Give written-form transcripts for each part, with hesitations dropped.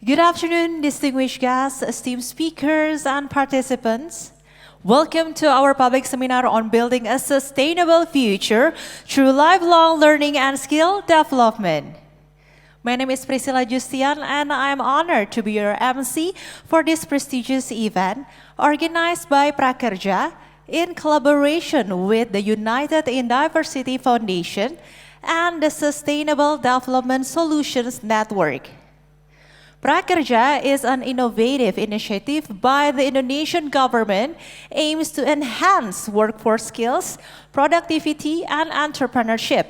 Good afternoon, distinguished guests, esteemed speakers, and participants. Welcome to our public seminar on building a sustainable future through lifelong learning and skill development. My name is Priscilla Justian, and I'm honored to be your MC for this prestigious event organized by Prakerja in collaboration with the United in Diversity Foundation and the Sustainable Development Solutions Network. Prakerja is an innovative initiative by the Indonesian government aims to enhance workforce skills, productivity, and entrepreneurship.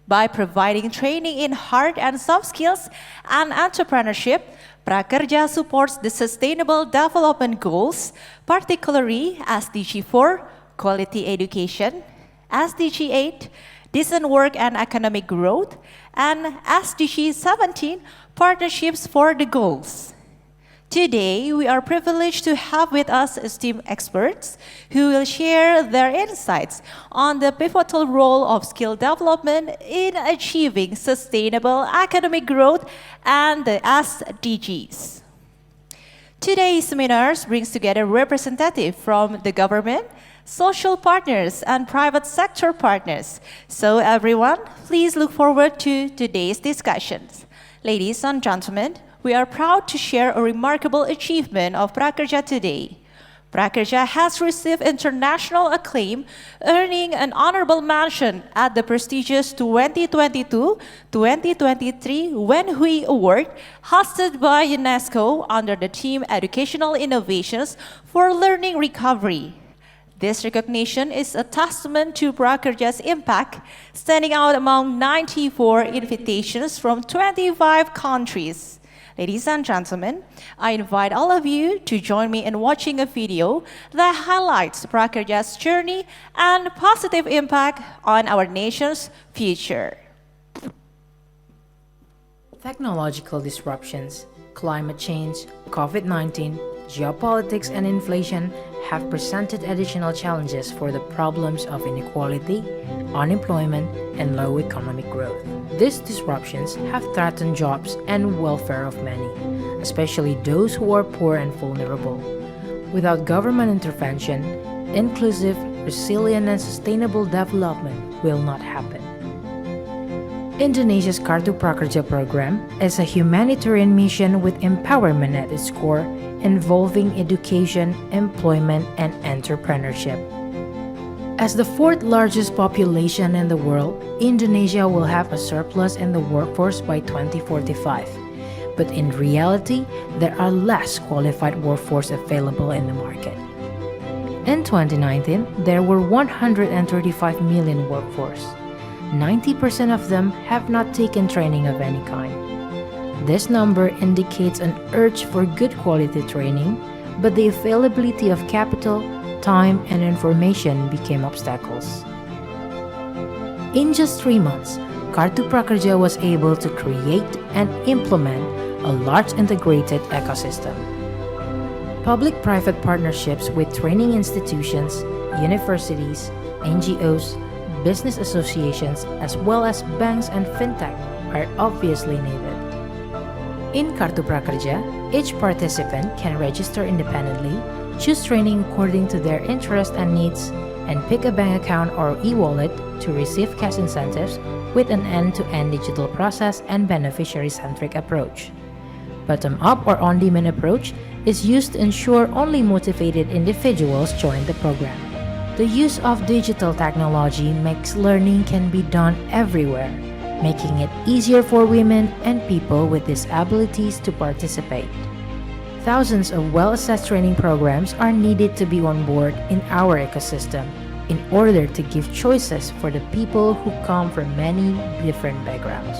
By providing training in hard and soft skills and entrepreneurship, Prakerja supports the Sustainable Development Goals, particularly SDG 4, Quality Education, SDG 8, Decent Work and Economic Growth, and SDG 17, Partnerships for the Goals. Today, we are privileged to have with us esteemed experts who will share their insights on the pivotal role of skill development in achieving sustainable economic growth and the SDGs. Today's seminars brings together representatives from the government, social partners, and private sector partners. So everyone, please look forward to today's discussions. Ladies and gentlemen, we are proud to share a remarkable achievement of Prakerja today. Prakerja has received international acclaim, earning an honorable mention at the prestigious 2022-2023 Wen Hui Award, hosted by UNESCO under the theme Educational Innovations for Learning Recovery. This recognition is a testament to Prakerja's impact, standing out among 94 invitations from 25 countries. Ladies and gentlemen, I invite all of you to join me in watching a video that highlights Prakerja's journey and positive impact on our nation's future. Technological disruptions, climate change, COVID-19, geopolitics, and inflation have presented additional challenges for the problems of inequality, unemployment, and low economic growth. These disruptions have threatened jobs and welfare of many, especially those who are poor and vulnerable. Without government intervention, inclusive, resilient, and sustainable development will not happen. Indonesia's Kartu Prakerja program is a humanitarian mission with empowerment at its core, involving education, employment, and entrepreneurship. As the fourth largest population in the world, Indonesia will have a surplus in the workforce by 2045. But in reality, there are less qualified workforce available in the market. In 2019, there were 135 million workforce. 90% of them have not taken training of any kind. This number indicates an urge for good quality training, but the availability of capital, time, and information became obstacles. In just 3 months, Kartu Prakerja was able to create and implement a large integrated ecosystem. Public-private partnerships with training institutions, universities, NGOs, business associations, as well as banks and fintech are obviously needed. In Kartu Prakerja, each participant can register independently, choose training according to their interests and needs, and pick a bank account or e-wallet to receive cash incentives with an end-to-end digital process and beneficiary-centric approach. Bottom-up or on-demand approach is used to ensure only motivated individuals join the program. The use of digital technology makes learning can be done everywhere, making it easier for women and people with disabilities to participate. Thousands of well-assessed training programs are needed to be on board in our ecosystem in order to give choices for the people who come from many different backgrounds.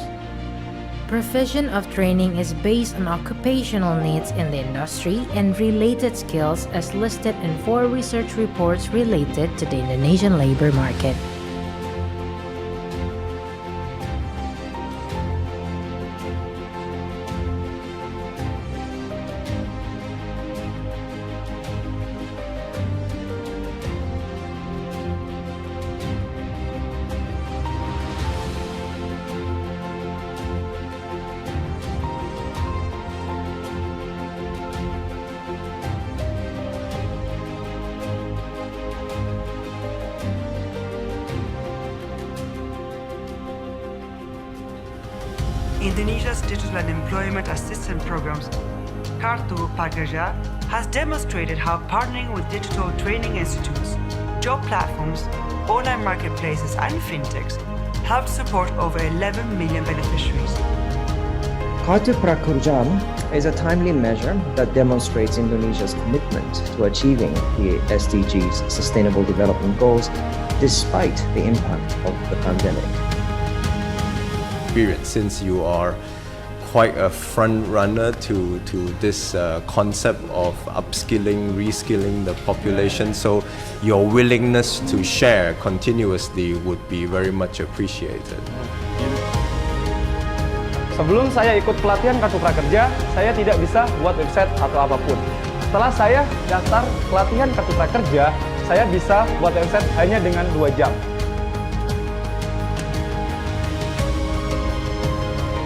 Provision of training is based on occupational needs in the industry and related skills as listed in 4 research reports related to the Indonesian labor market. Indonesia's digital and employment assistance programs, Kartu, Prakerja, has demonstrated how partnering with digital training institutes, job platforms, online marketplaces, and fintechs helped support over 11 million beneficiaries. Kartu Prakerja is a timely measure that demonstrates Indonesia's commitment to achieving the SDGs Sustainable Development Goals despite the impact of the pandemic. Since you are quite a front runner to this concept of upskilling, reskilling the population, so your willingness to share continuously would be very much appreciated. Sebelum saya ikut pelatihan Kartu Prakerja, saya tidak bisa buat website atau apapun. Setelah saya daftar pelatihan Kartu Prakerja, saya bisa buat website hanya dengan 2 jam.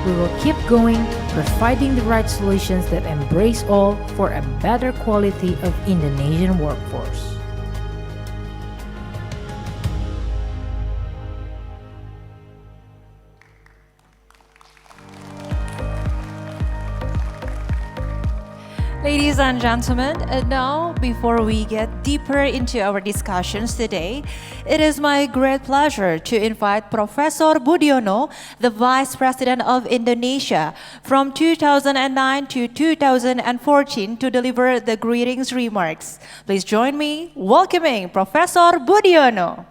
We will keep going, providing the right solutions that embrace all for a better quality of Indonesian workforce. Ladies and gentlemen, now before we get deeper into our discussions today, it is my great pleasure to invite Professor Budiono, the Vice President of Indonesia from 2009 to 2014 to deliver the greetings remarks. Please join me welcoming Professor Budiono.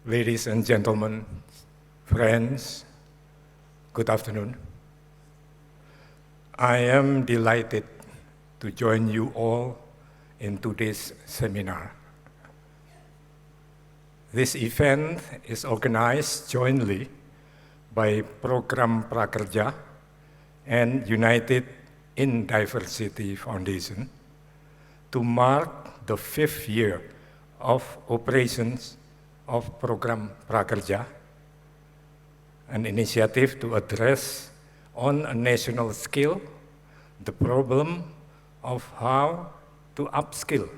Ladies and gentlemen, friends, good afternoon. I am delighted to join you all in today's seminar. This event is organized jointly by Program Prakerja and United in Diversity Foundation to mark the 5th year of operations of Program Prakerja, an initiative to address on a national scale the problem of how to upskill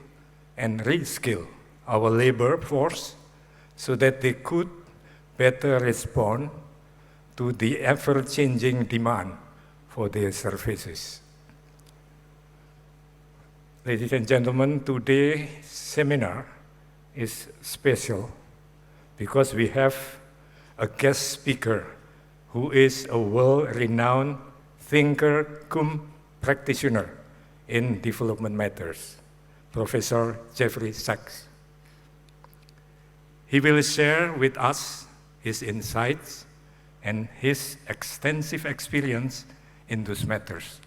and reskill our labor force so that they could better respond to the ever-changing demand for their services. Ladies and gentlemen, today's seminar is special because we have a guest speaker who is a world-renowned thinker cum practitioner in development matters, Professor Jeffrey Sachs. He will share with us his insights and his extensive experience in those matters.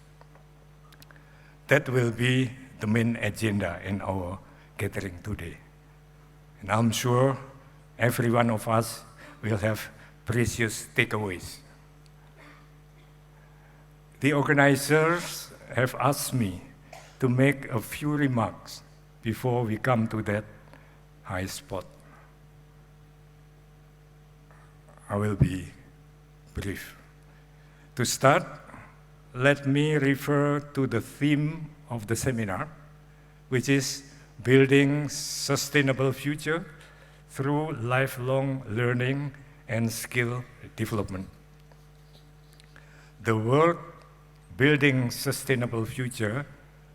That will be the main agenda in our gathering today. And I'm sure every one of us will have precious takeaways. The organizers have asked me to make a few remarks before we come to that high spot. I will be brief. To start, let me refer to the theme of the seminar, which is building sustainable future through lifelong learning and skill development. The word building sustainable future,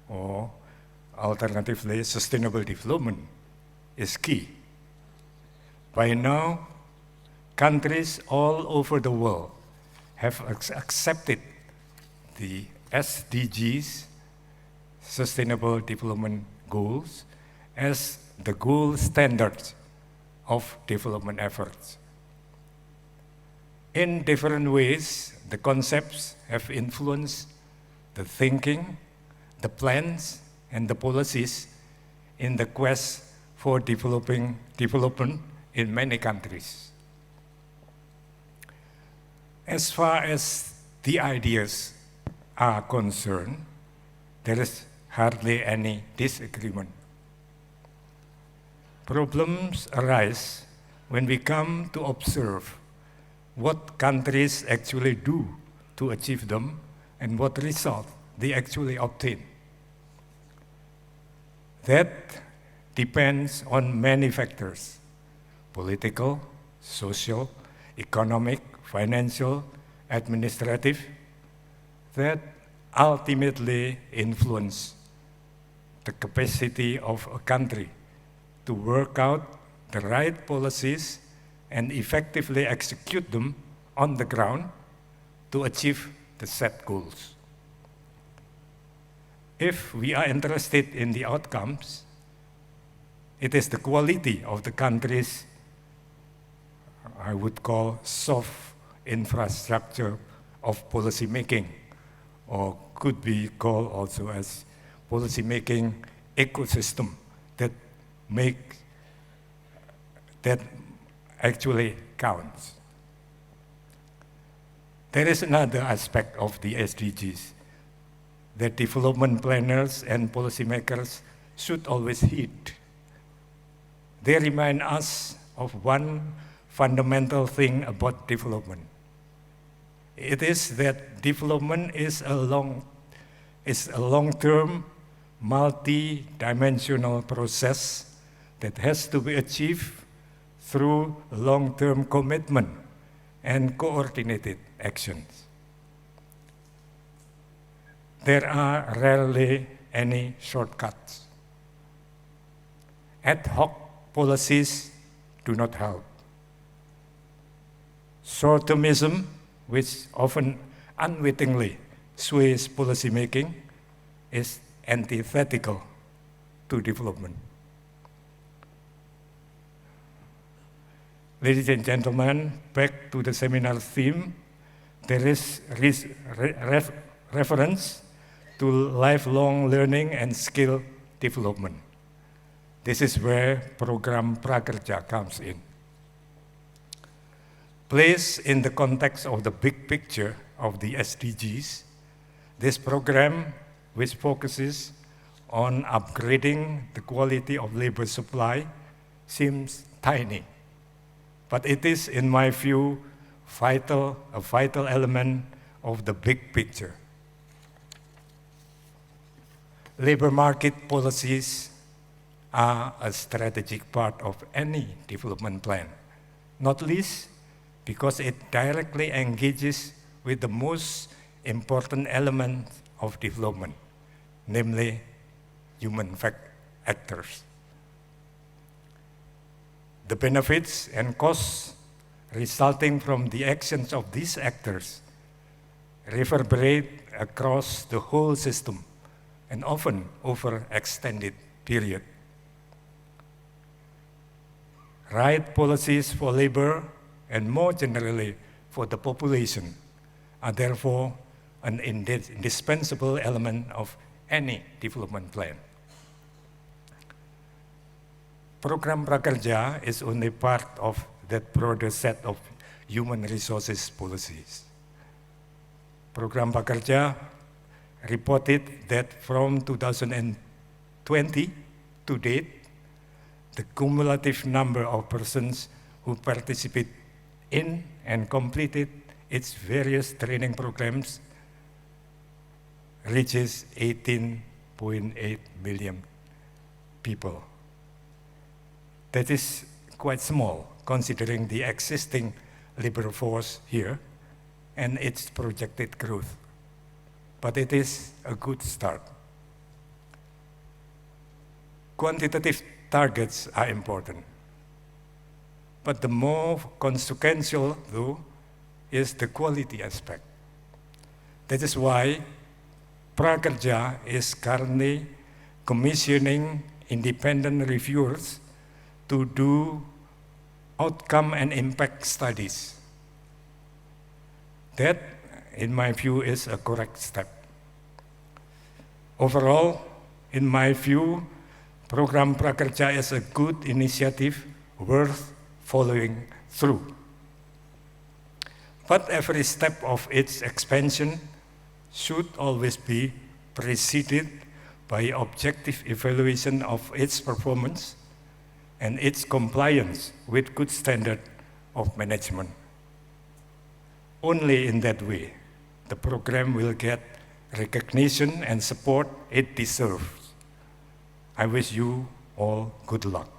or alternatively sustainable development, is key. By now, countries all over the world have accepted the SDGs, Sustainable Development Goals, as the gold standards of development efforts. In different ways, the concepts have influenced the thinking, the plans, and the policies in the quest for development in many countries. As far as the ideas are concerned, there is hardly any disagreement. Problems arise when we come to observe what countries actually do to achieve them and what result they actually obtain. That depends on many factors: political, social, economic, financial, administrative, that ultimately influence the capacity of a country to work out the right policies and effectively execute them on the ground to achieve the set goals. If we are interested in the outcomes, it is the quality of the country's, I would call, soft infrastructure of policy making, or could be called also as policy making ecosystem that actually counts. There is another aspect of the SDGs that development planners and policymakers should always heed. They remind us of one fundamental thing about development. It is that development is a long-term, multi-dimensional process that has to be achieved through long-term commitment and coordinated actions. There are rarely any shortcuts. Ad hoc policies do not help. Short-termism, which often unwittingly sways policymaking, is antithetical to development. Ladies and gentlemen, back to the seminar theme, there is reference to lifelong learning and skill development. This is where program Prakerja comes in. Placed in the context of the big picture of the SDGs, this program, which focuses on upgrading the quality of labor supply, seems tiny. But it is, in my view, a vital element of the big picture. Labor market policies are a strategic part of any development plan, not least because it directly engages with the most important element of development, namely human actors. The benefits and costs resulting from the actions of these actors reverberate across the whole system and often over extended period. Right policies for labor and more generally for the population are therefore an indispensable element of any development plan. Program Prakerja is only part of that broader set of human resources policies. Program Prakerja reported that from 2020 to date, the cumulative number of persons who participate in and completed its various training programs reaches 18.8 million people. That is quite small, considering the existing labor force here and its projected growth. But it is a good start. Quantitative targets are important. But the more consequential, though, is the quality aspect. That is why Prakerja is currently commissioning independent reviewers to do outcome and impact studies. That, in my view, is a correct step. Overall, in my view, Program Prakerja is a good initiative worth following through. But every step of its expansion should always be preceded by objective evaluation of its performance and its compliance with good standard of management. Only in that way, the program will get recognition and support it deserves. I wish you all good luck.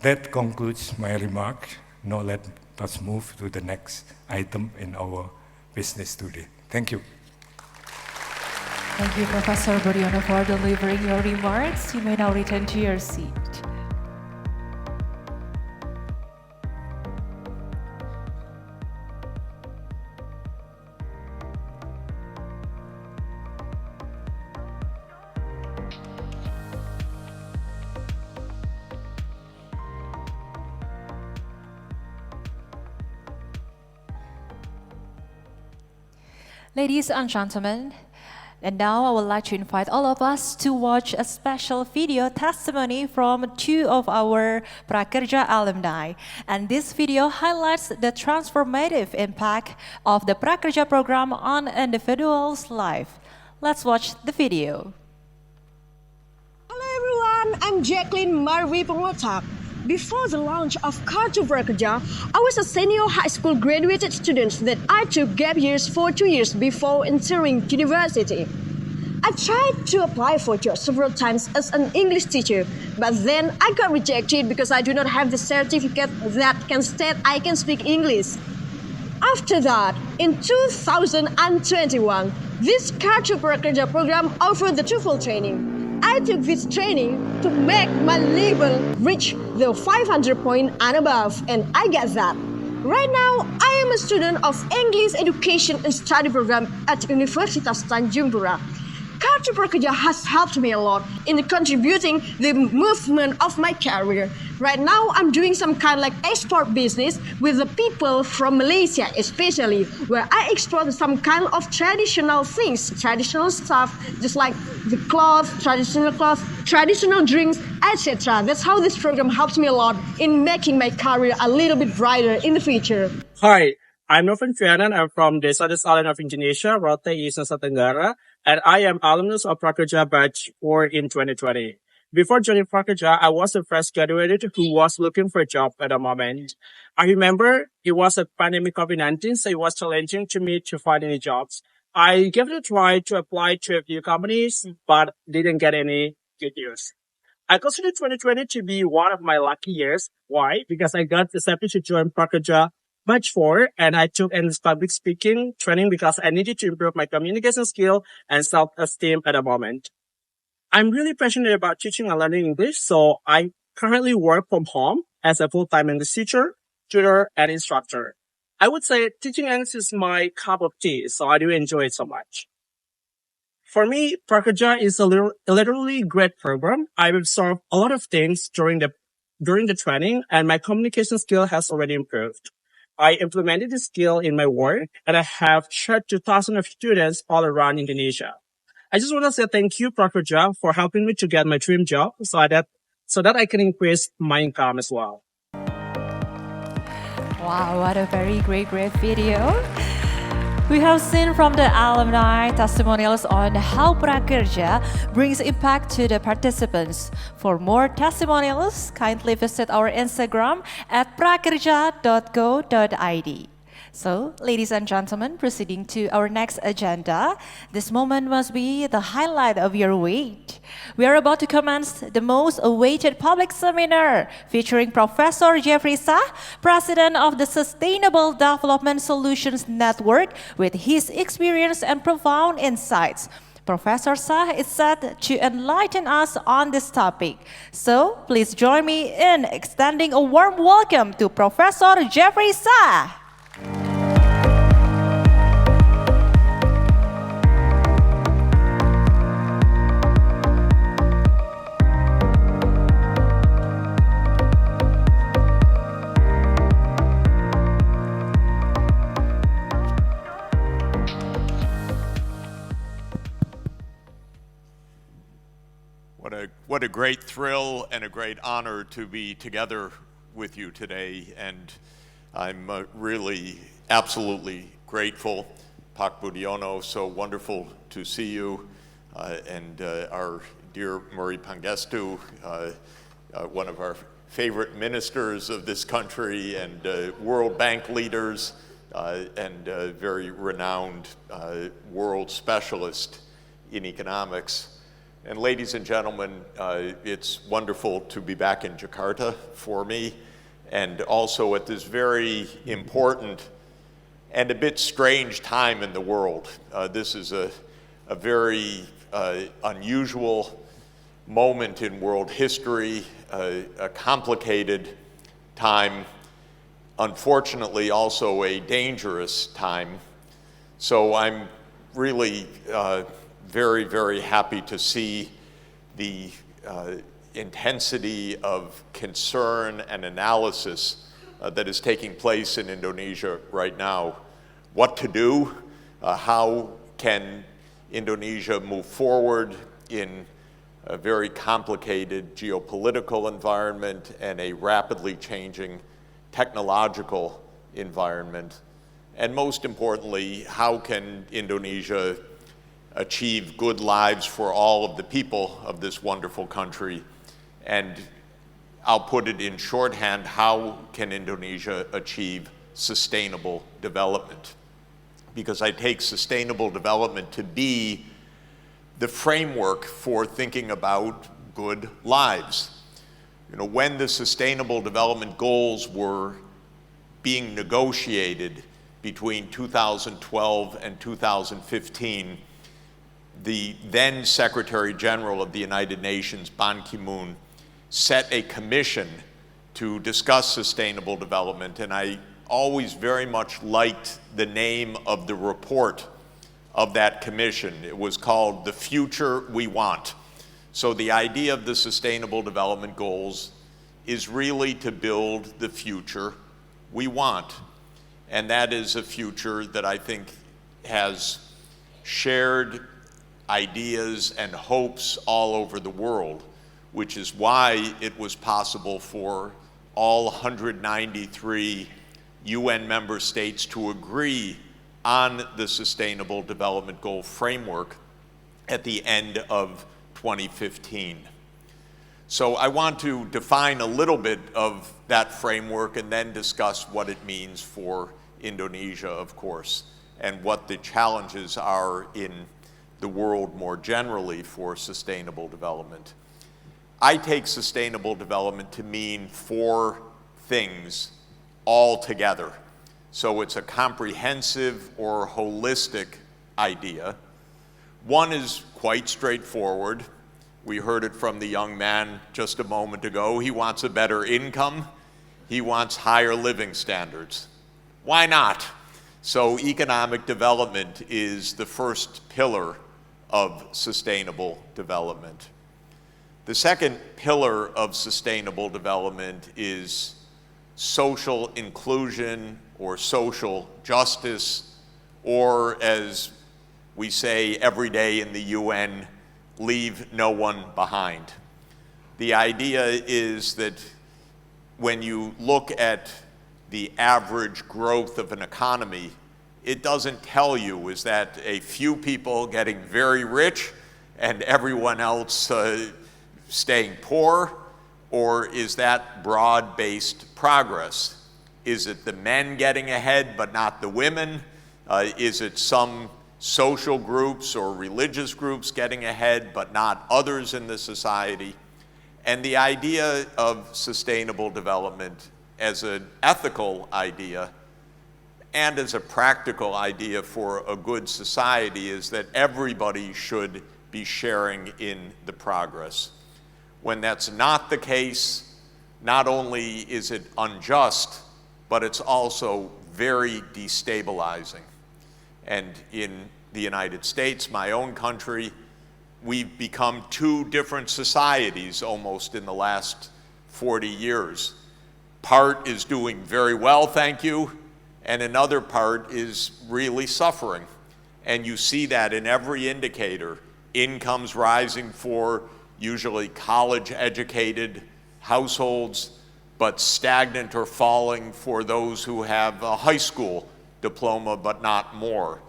That concludes my remarks. Now let us move to the next item in our business today. Thank you. Thank you, Professor Budiono, for delivering your remarks. You may now return to your seat. Ladies and gentlemen, and now I would like to invite all of us to watch a special video testimony from two of our Prakerja alumni. And this video highlights the transformative impact of the Prakerja program on individuals' life. Let's watch the video. Hello everyone, I'm Jacqueline Marvi Pengotak. Before the launch of Kartu Prakerja, I was a senior high school graduated student that I took gap years for 2 years before entering university. I tried to apply for jobs several times as an English teacher, but then I got rejected because I do not have the certificate that can state I can speak English. After that, in 2021, this Kartu Prakerja program offered the TOEFL training. I took this training to make my level reach the 500 point and above, and I get that. Right now, I am a student of English Education and Study Program at Universitas Tanjung Pura. Kartu Prakerja has helped me a lot in contributing the movement of my career. Right now, I'm doing some kind of like export business with the people from Malaysia, especially where I export some kind of traditional things, traditional stuff, just like the cloth, traditional drinks, etc. That's how this program helps me a lot in making my career a little bit brighter in the future. Hi, I'm Novan Fianan. I'm from Desa Desalan of Indonesia, Rote, East Nusa Tenggara, and I am alumnus of Prakerja batch 4 in 2020. Before joining Prakerja, I was a fresh graduate who was looking for a job at the moment. I remember it was a pandemic COVID-19, so it was challenging to me to find any jobs. I gave it a try to apply to a few companies, but didn't get any good news. I consider 2020 to be one of my lucky years. Why? Because I got accepted to join Prakerja batch 4, and I took English public speaking training because I needed to improve my communication skill and self-esteem at the moment. I'm really passionate about teaching and learning English, so I currently work from home as a full-time English teacher, tutor, and instructor. I would say teaching English is my cup of tea, so I do enjoy it so much. For me, Prakerja is a literally great program. I've absorbed a lot of things during the training, and my communication skill has already improved. I implemented this skill in my work, and I have shared to thousands of students all around Indonesia. I just want to say thank you, Prakerja, for helping me to get my dream job so that I can increase my income as well. Wow, what a very great video. We have seen from the alumni testimonials on how Prakerja brings impact to the participants. For more testimonials, kindly visit our Instagram at prakerja.go.id. So, ladies and gentlemen, proceeding to our next agenda, this moment must be the highlight of your week. We are about to commence the most awaited public seminar featuring Professor Jeffrey Sachs, President of the Sustainable Development Solutions Network, with his experience and profound insights. Professor Sachs is set to enlighten us on this topic. So, please join me in extending a warm welcome to Professor Jeffrey Sachs. What What a great thrill and a great honor to be together with you today, and I'm really absolutely grateful. Pak Budiono, so wonderful to see you, and our dear Murray Pangestu, one of our favorite ministers of this country, and World Bank leaders, and very renowned world specialist in economics. And ladies and gentlemen, it's wonderful to be back in Jakarta for me, and also at this very important and a bit strange time in the world. This is a very unusual moment in world history, a complicated time, unfortunately also a dangerous time. So I'm really very, very happy to see the intensity of concern and analysis that is taking place in Indonesia right now. What to do? How can Indonesia move forward in a very complicated geopolitical environment and a rapidly changing technological environment? And most importantly, how can Indonesia achieve good lives for all of the people of this wonderful country? And I'll put it in shorthand, how can Indonesia achieve sustainable development? Because I take sustainable development to be the framework for thinking about good lives. You know, when the Sustainable Development Goals were being negotiated between 2012 and 2015, the then Secretary General of the United Nations, Ban Ki-moon, set a commission to discuss sustainable development, and I always very much liked the name of the report of that commission. It was called The Future We Want. So the idea of the Sustainable Development Goals is really to build the future we want. And that is a future that I think has shared ideas and hopes all over the world, which is why it was possible for all 193 UN member states to agree on the Sustainable Development Goal framework at the end of 2015. So I want to define a little bit of that framework and then discuss what it means for Indonesia, of course, and what the challenges are in the world more generally for sustainable development. I take sustainable development to mean 4 things all together. So it's a comprehensive or holistic idea. One is quite straightforward. We heard it from the young man just a moment ago. He wants a better income. He wants higher living standards. Why not? So economic development is the first pillar of sustainable development. The second pillar of sustainable development is social inclusion or social justice, or as we say every day in the UN, leave no one behind. The idea is that when you look at the average growth of an economy, it doesn't tell you, is that a few people getting very rich and everyone else staying poor, or is that broad-based progress? Is it the men getting ahead but not the women? Is it some social groups or religious groups getting ahead but not others in the society? And the idea of sustainable development as an ethical idea and as a practical idea for a good society is that everybody should be sharing in the progress. When that's not the case, not only is it unjust, but it's also very destabilizing. And in the United States, my own country, we've become 2 different societies almost in the last 40 years. Part is doing very well, thank you, and another part is really suffering. And you see that in every indicator. Incomes rising for usually college-educated households, but stagnant or falling for those who have a high school diploma but not more.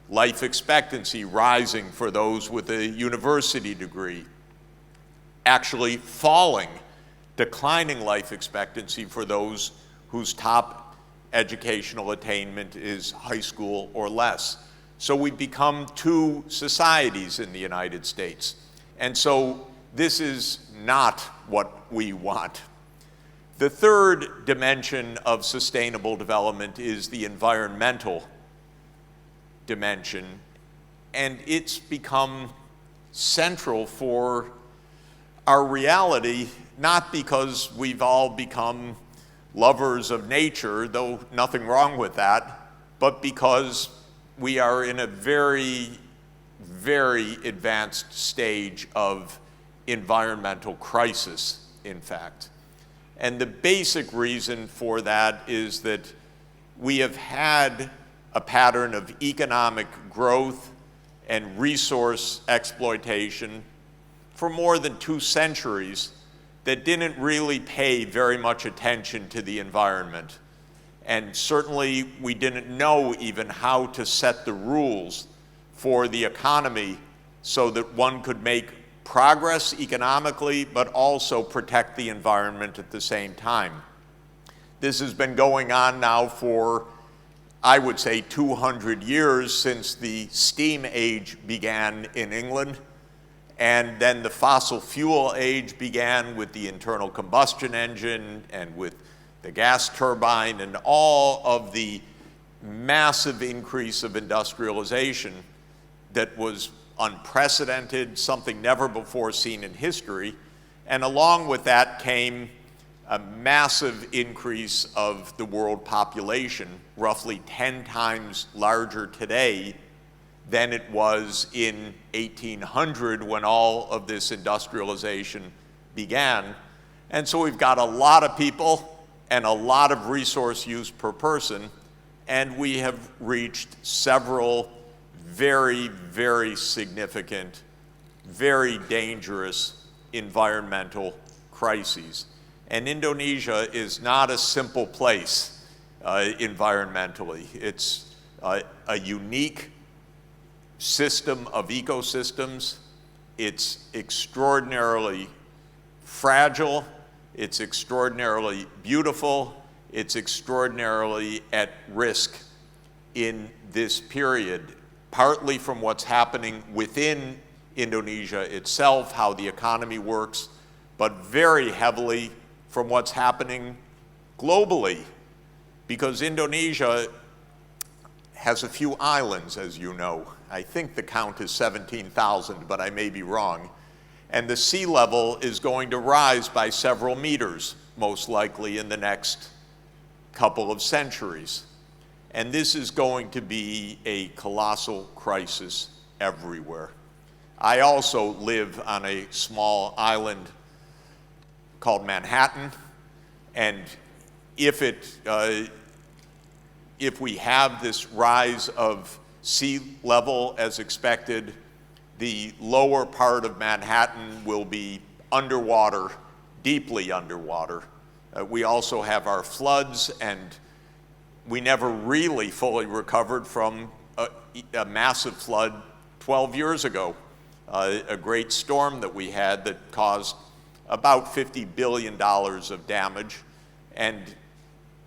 Life expectancy rising for those with a university degree. Actually falling, declining life expectancy for those whose top educational attainment is high school or less. So we've become two societies in the United States. And so this is not what we want. The third dimension of sustainable development is the environmental dimension, and it's become central for our reality, not because we've all become lovers of nature, though nothing wrong with that, but because we are in a very, very advanced stage of environmental crisis, in fact. And the basic reason for that is that we have had a pattern of economic growth and resource exploitation for more than 2 centuries that didn't really pay very much attention to the environment. And certainly we didn't know even how to set the rules for the economy so that one could make progress economically, but also protect the environment at the same time. This has been going on now for, I would say, 200 years since the steam age began in England. And then the fossil fuel age began with the internal combustion engine and with the gas turbine and all of the massive increase of industrialization that was unprecedented, something never before seen in history. And along with that came a massive increase of the world population, roughly 10 times larger today than it was in 1800 when all of this industrialization began. And so we've got a lot of people and a lot of resource use per person, and we have reached several very, very significant, very dangerous environmental crises. And Indonesia is not a simple place environmentally. It's a unique system of ecosystems. It's extraordinarily fragile. It's extraordinarily beautiful. It's extraordinarily at risk in this period, partly from what's happening within Indonesia itself, how the economy works, but very heavily from what's happening globally, because Indonesia has a few islands, as you know. I think the count is 17,000, but I may be wrong. And the sea level is going to rise by several meters, most likely in the next couple of centuries. And this is going to be a colossal crisis everywhere. I also live on a small island called Manhattan, and if we have this rise of sea level as expected, the lower part of Manhattan will be underwater, deeply underwater. We also have our floods, and we never really fully recovered from a massive flood 12 years ago, a great storm that we had that caused about $50 billion of damage, and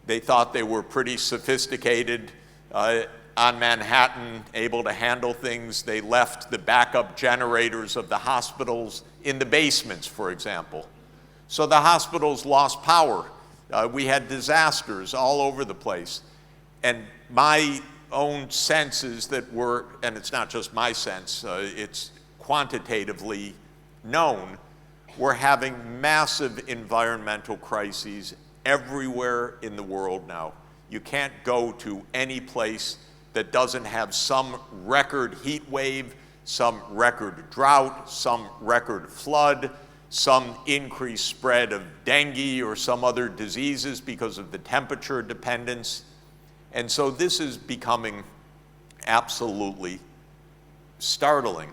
they thought they were pretty sophisticated on Manhattan, able to handle things. They left the backup generators of the hospitals in the basements, for example. So the hospitals lost power. We had disasters all over the place. And my own sense is that and it's not just my sense, it's quantitatively known, we're having massive environmental crises everywhere in the world now. You can't go to any place that doesn't have some record heat wave, some record drought, some record flood, some increased spread of dengue or some other diseases because of the temperature dependence. And so this is becoming absolutely startling.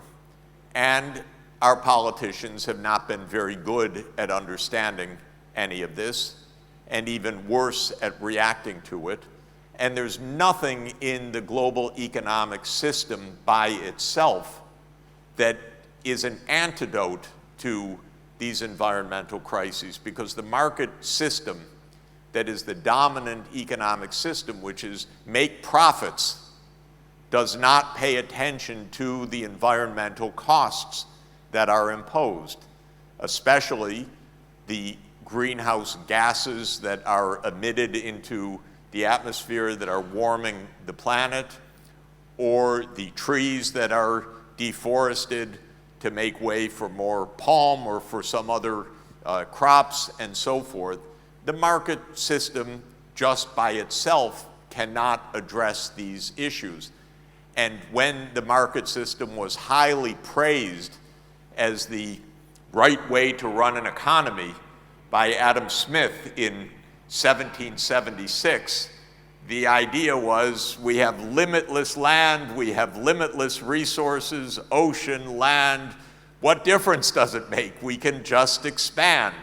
And our politicians have not been very good at understanding any of this, and even worse at reacting to it. And there's nothing in the global economic system by itself that is an antidote to these environmental crises, because the market system that is the dominant economic system, which is make profits, does not pay attention to the environmental costs that are imposed, especially the greenhouse gases that are emitted into the atmosphere that are warming the planet, or the trees that are deforested to make way for more palm or for some other crops and so forth. The market system just by itself cannot address these issues. And when the market system was highly praised as the right way to run an economy by Adam Smith in 1776, the idea was we have limitless land, we have limitless resources, ocean, land. What difference does it make? We can just expand.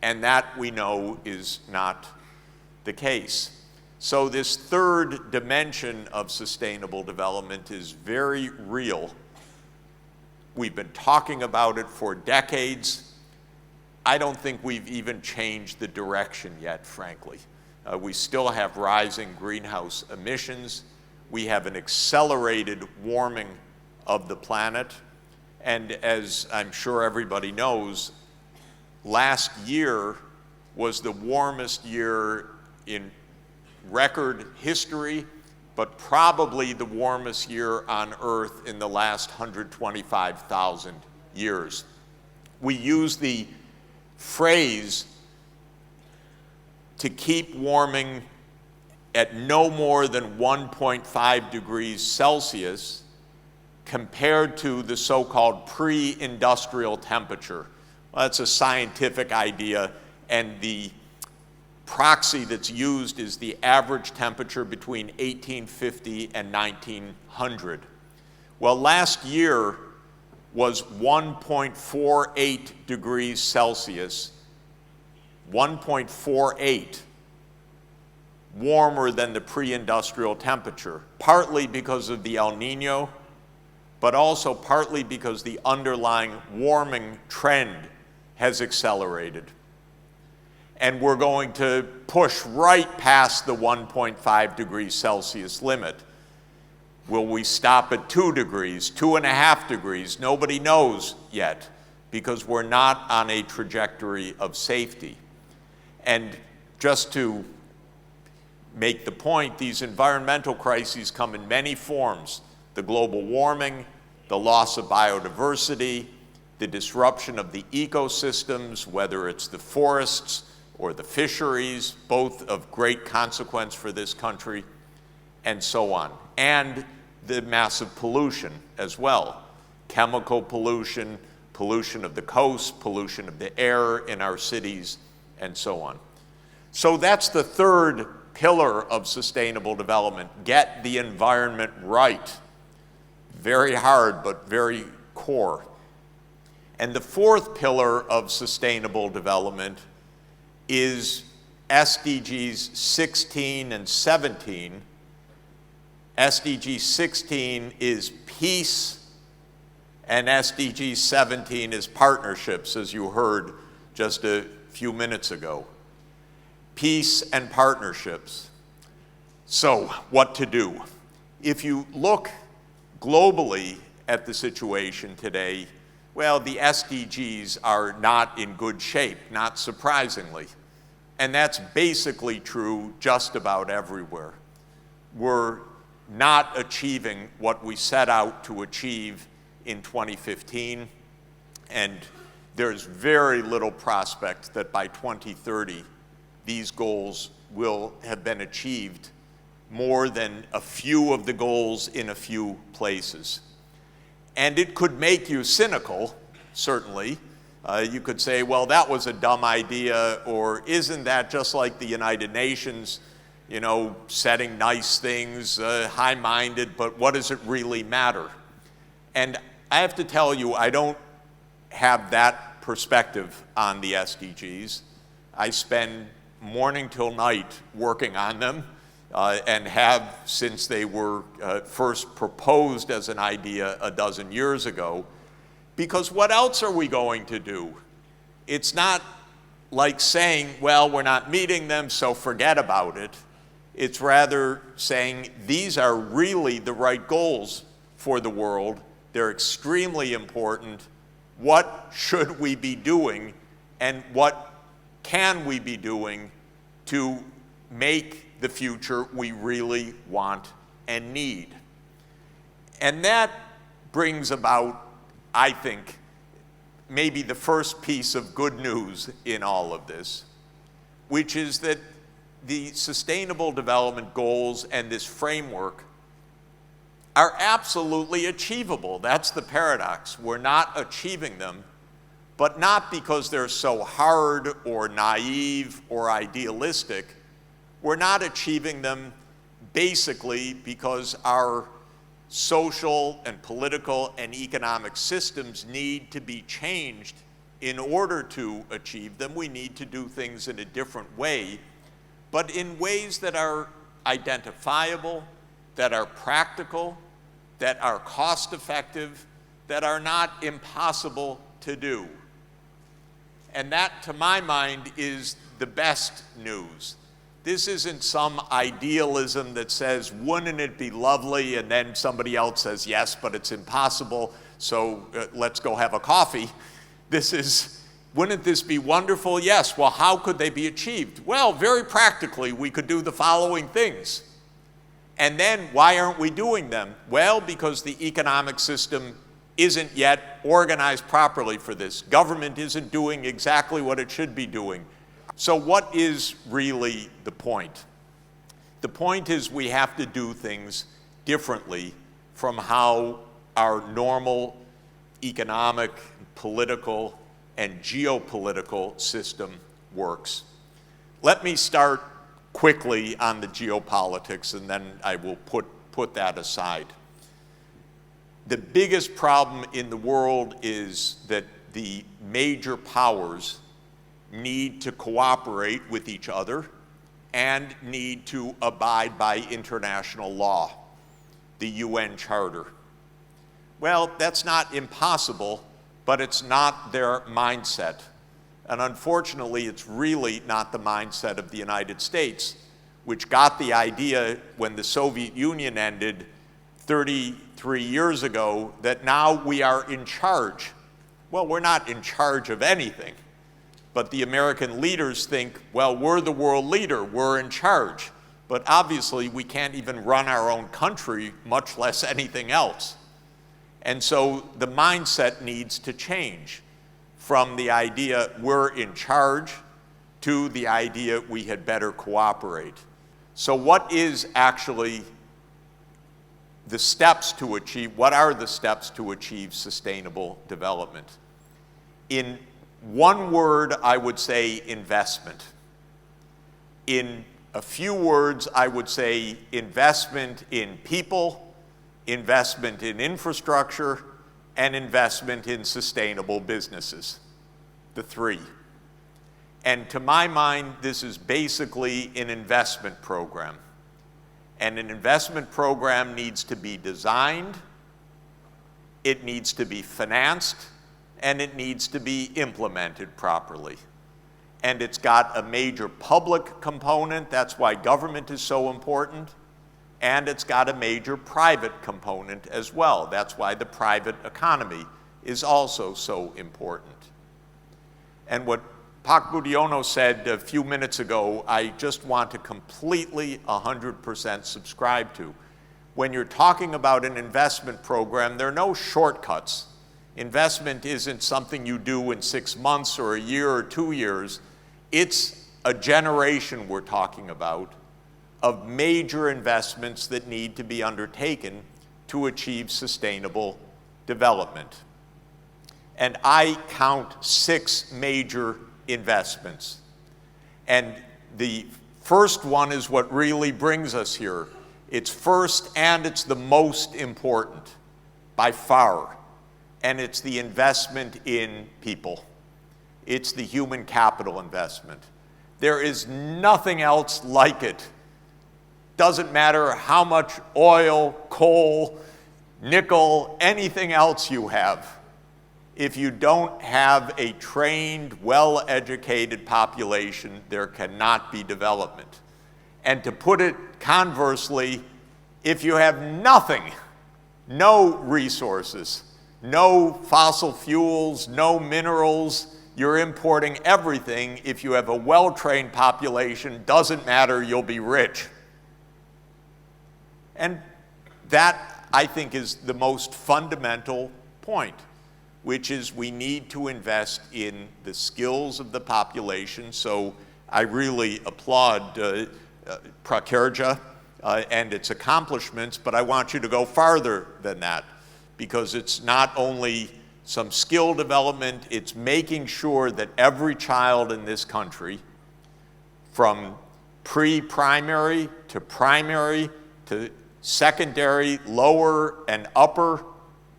And that we know is not the case. So this third dimension of sustainable development is very real. We've been talking about it for decades. I don't think we've even changed the direction yet, frankly. We still have rising greenhouse emissions. We have an accelerated warming of the planet. And as I'm sure everybody knows, last year was the warmest year in record history, but probably the warmest year on Earth in the last 125,000 years. We use the phrase to keep warming at no more than 1.5 degrees Celsius compared to the so-called pre-industrial temperature. Well, that's a scientific idea, and the proxy that's used is the average temperature between 1850 and 1900. Well, last year was 1.48 degrees Celsius, 1.48 warmer than the pre-industrial temperature, partly because of the El Nino, but also partly because the underlying warming trend has accelerated. And we're going to push right past the 1.5 degrees Celsius limit. Will we stop at 2 degrees, 2.5 degrees? Nobody knows yet, because we're not on a trajectory of safety. And just to make the point, these environmental crises come in many forms: the global warming, the loss of biodiversity, the disruption of the ecosystems, whether it's the forests or the fisheries, both of great consequence for this country, and so on. And the massive pollution as well: chemical pollution, pollution of the coast, pollution of the air in our cities, and so on. So that's the third pillar of sustainable development: get the environment right. Very hard, but very core. And the fourth pillar of sustainable development is SDGs 16 and 17. SDG 16 is peace, and SDG 17 is partnerships, as you heard just a few minutes ago. Peace and partnerships. So, what to do? If you look globally at the situation today, well, the SDGs are not in good shape, not surprisingly. And that's basically true just about everywhere. We're not achieving what we set out to achieve in 2015, and there's very little prospect that by 2030 these goals will have been achieved, more than a few of the goals in a few places. And it could make you cynical, certainly. You could say, well, that was a dumb idea, or isn't that just like the United Nations, you know, setting nice things, high-minded, but what does it really matter? And I have to tell you, I don't have that perspective on the SDGs. I spend morning till night working on them and have since they were first proposed as an idea a dozen years ago. Because what else are we going to do? It's not like saying, well, we're not meeting them, so forget about it. It's rather saying these are really the right goals for the world. They're extremely important. What should we be doing, and what can we be doing to make the future we really want and need? And that brings about, I think, maybe the first piece of good news in all of this, which is that the Sustainable Development Goals and this framework are absolutely achievable. That's the paradox. We're not achieving them, but not because they're so hard or naive or idealistic. We're not achieving them basically because our social and political and economic systems need to be changed in order to achieve them. We need to do things in a different way, but in ways that are identifiable, that are practical, that are cost-effective, that are not impossible to do. And that, to my mind, is the best news. This isn't some idealism that says, wouldn't it be lovely? And then somebody else says, yes, but it's impossible, so let's go have a coffee. This is, wouldn't this be wonderful? Yes. Well, how could they be achieved? Well, very practically, we could do the following things. And then, why aren't we doing them? Well, because the economic system isn't yet organized properly for this. Government isn't doing exactly what it should be doing. So what is really the point? The point is we have to do things differently from how our normal economic, political, and geopolitical system works. Let me start quickly on the geopolitics, and then I will put that aside. The biggest problem in the world is that the major powers need to cooperate with each other and need to abide by international law, the UN Charter. Well, that's not impossible, but it's not their mindset. And unfortunately, it's really not the mindset of the United States, which got the idea when the Soviet Union ended 33 years ago that now we are in charge. Well, we're not in charge of anything. But the American leaders think, well, we're the world leader, we're in charge. But obviously, we can't even run our own country, much less anything else. And so the mindset needs to change from the idea we're in charge to the idea we had better cooperate. So what is actually the steps to achieve, what are the steps to achieve sustainable development? In one word, I would say investment. In a few words, I would say investment in people, investment in infrastructure, and investment in sustainable businesses, the three. And to my mind, this is basically an investment program. And an investment program needs to be designed, it needs to be financed, and it needs to be implemented properly. And it's got a major public component, that's why government is so important, and it's got a major private component as well. That's why the private economy is also so important. And what Pak Budiono said a few minutes ago, I just want to completely 100% subscribe to. When you're talking about an investment program, there are no shortcuts. Investment isn't something you do in 6 months or a year or 2 years. It's a generation we're talking about of major investments that need to be undertaken to achieve sustainable development. And I count 6 major investments. And the first one is what really brings us here. It's first and it's the most important by far. and it's the investment in people. It's the human capital investment. There is nothing else like it. Doesn't matter how much oil, coal, nickel, anything else you have. If you don't have a trained, well-educated population, there cannot be development. And to put it conversely, if you have nothing, no resources, no fossil fuels, no minerals, you're importing everything. If you have a well-trained population, doesn't matter, you'll be rich. And that, I think, is the most fundamental point, which is we need to invest in the skills of the population. So I really applaud Prakerja and its accomplishments, but I want you to go farther than that, because it's not only some skill development, it's making sure that every child in this country, from pre-primary to secondary, lower and upper,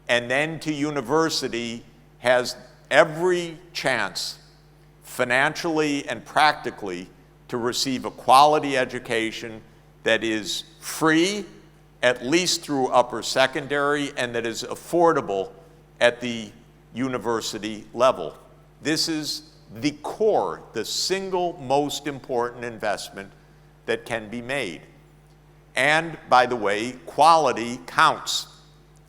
and then to university, has every chance, financially and practically, to receive a quality education that is free, at least through upper secondary, and that is affordable at the university level. This is the core, the single most important investment that can be made. And by the way, quality counts.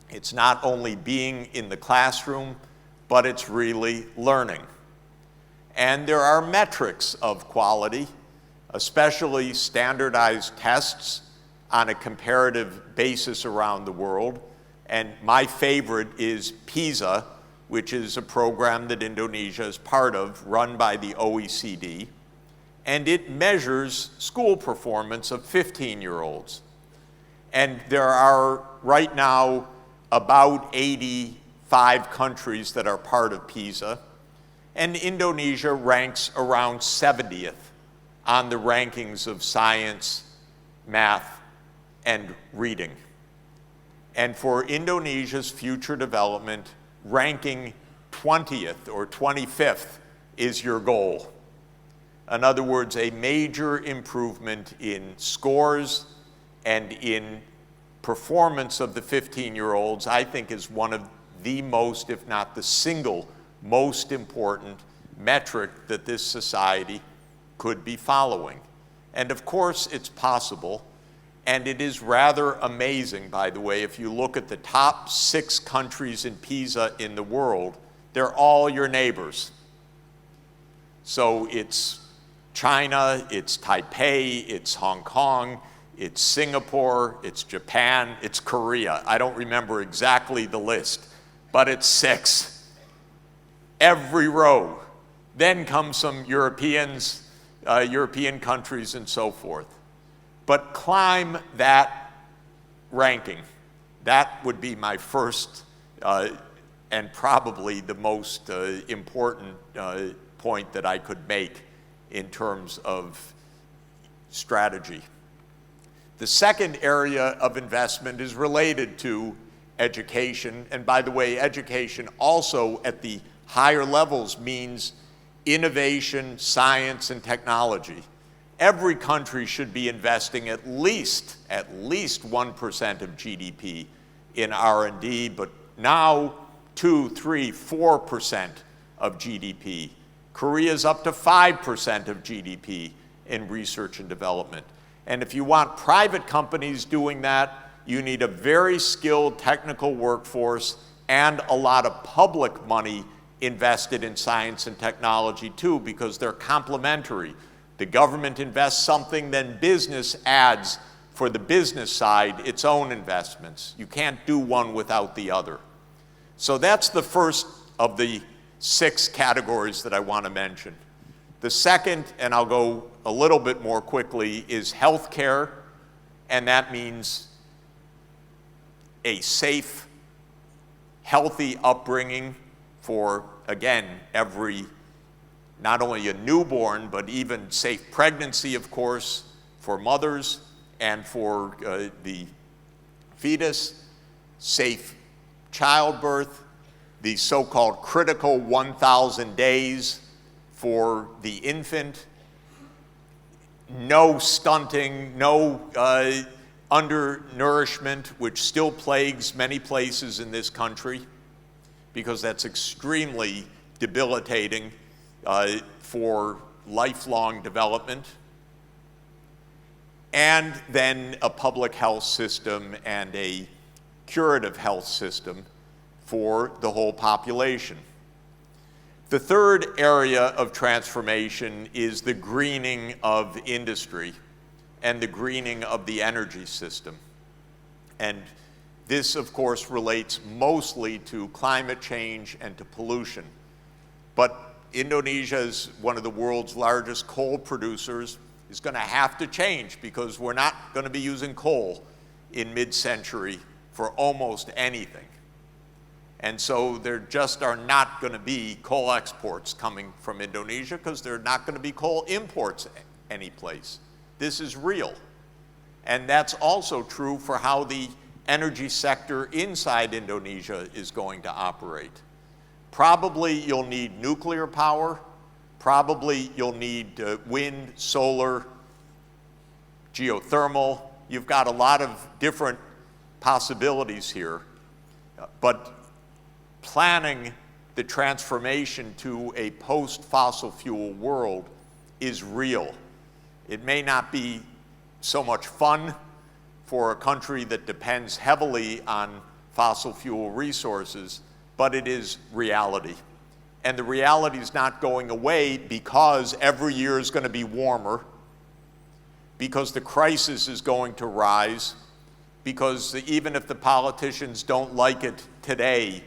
It's not only being in the classroom, but it's really learning. And there are metrics of quality, especially standardized tests on a comparative basis around the world. And my favorite is PISA, which is a program that Indonesia is part of, run by the OECD. And it measures school performance of 15-year-olds. And there are right now about 85 countries that are part of PISA. And Indonesia ranks around 70th on the rankings of science, math, and reading. And for Indonesia's future development, ranking 20th or 25th is your goal. In other words, a major improvement in scores and in performance of the 15-year-olds, I think, is one of the most, if not the single most important metric that this society could be following. And of course, it's possible. And it is rather amazing, by the way, if you look at the top 6 countries in PISA in the world, they're all your neighbors. So it's China, it's Taipei, it's Hong Kong, it's Singapore, it's Japan, it's Korea. I don't remember exactly the list, but it's 6. Every row. Then come some Europeans, European countries and so forth. But climb that ranking. That would be my first and probably the most important point that I could make in terms of strategy. The second area of investment is related to education. And by the way, education also at the higher levels means innovation, science, and technology. Every country should be investing at least 1% of GDP in R&D, but now 2, 3, 4% of GDP. Korea's up to 5% of GDP in research and development. And if you want private companies doing that, you need a very skilled technical workforce and a lot of public money invested in science and technology too, because they're complementary. The government invests something, then business adds, for the business side, its own investments. You can't do one without the other. So that's the first of the 6 categories that I want to mention. The second, and I'll go a little bit more quickly, is healthcare, and that means a safe, healthy upbringing for, again, every, not only a newborn, but even safe pregnancy, of course, for mothers and for the fetus, safe childbirth, the so-called critical 1,000 days for the infant, no stunting, no undernourishment, which still plagues many places in this country, because that's extremely debilitating for lifelong development. And then a public health system and a curative health system for the whole population. The third area of transformation is the greening of industry and the greening of the energy system. And this, of course, relates mostly to climate change and to pollution. But Indonesia is one of the world's largest coal producers, is going to have to change because we're not going to be using coal in mid-century for almost anything. And so there just are not going to be coal exports coming from Indonesia because there are not going to be coal imports anyplace. This is real. And that's also true for how the energy sector inside Indonesia is going to operate. Probably you'll need nuclear power. Probably you'll need wind, solar, geothermal. You've got a lot of different possibilities here. But planning the transformation to a post-fossil fuel world is real. It may not be so much fun for a country that depends heavily on fossil fuel resources, but it is reality. And the reality is not going away because every year is going to be warmer, because the crisis is going to rise, because even if the politicians don't like it today,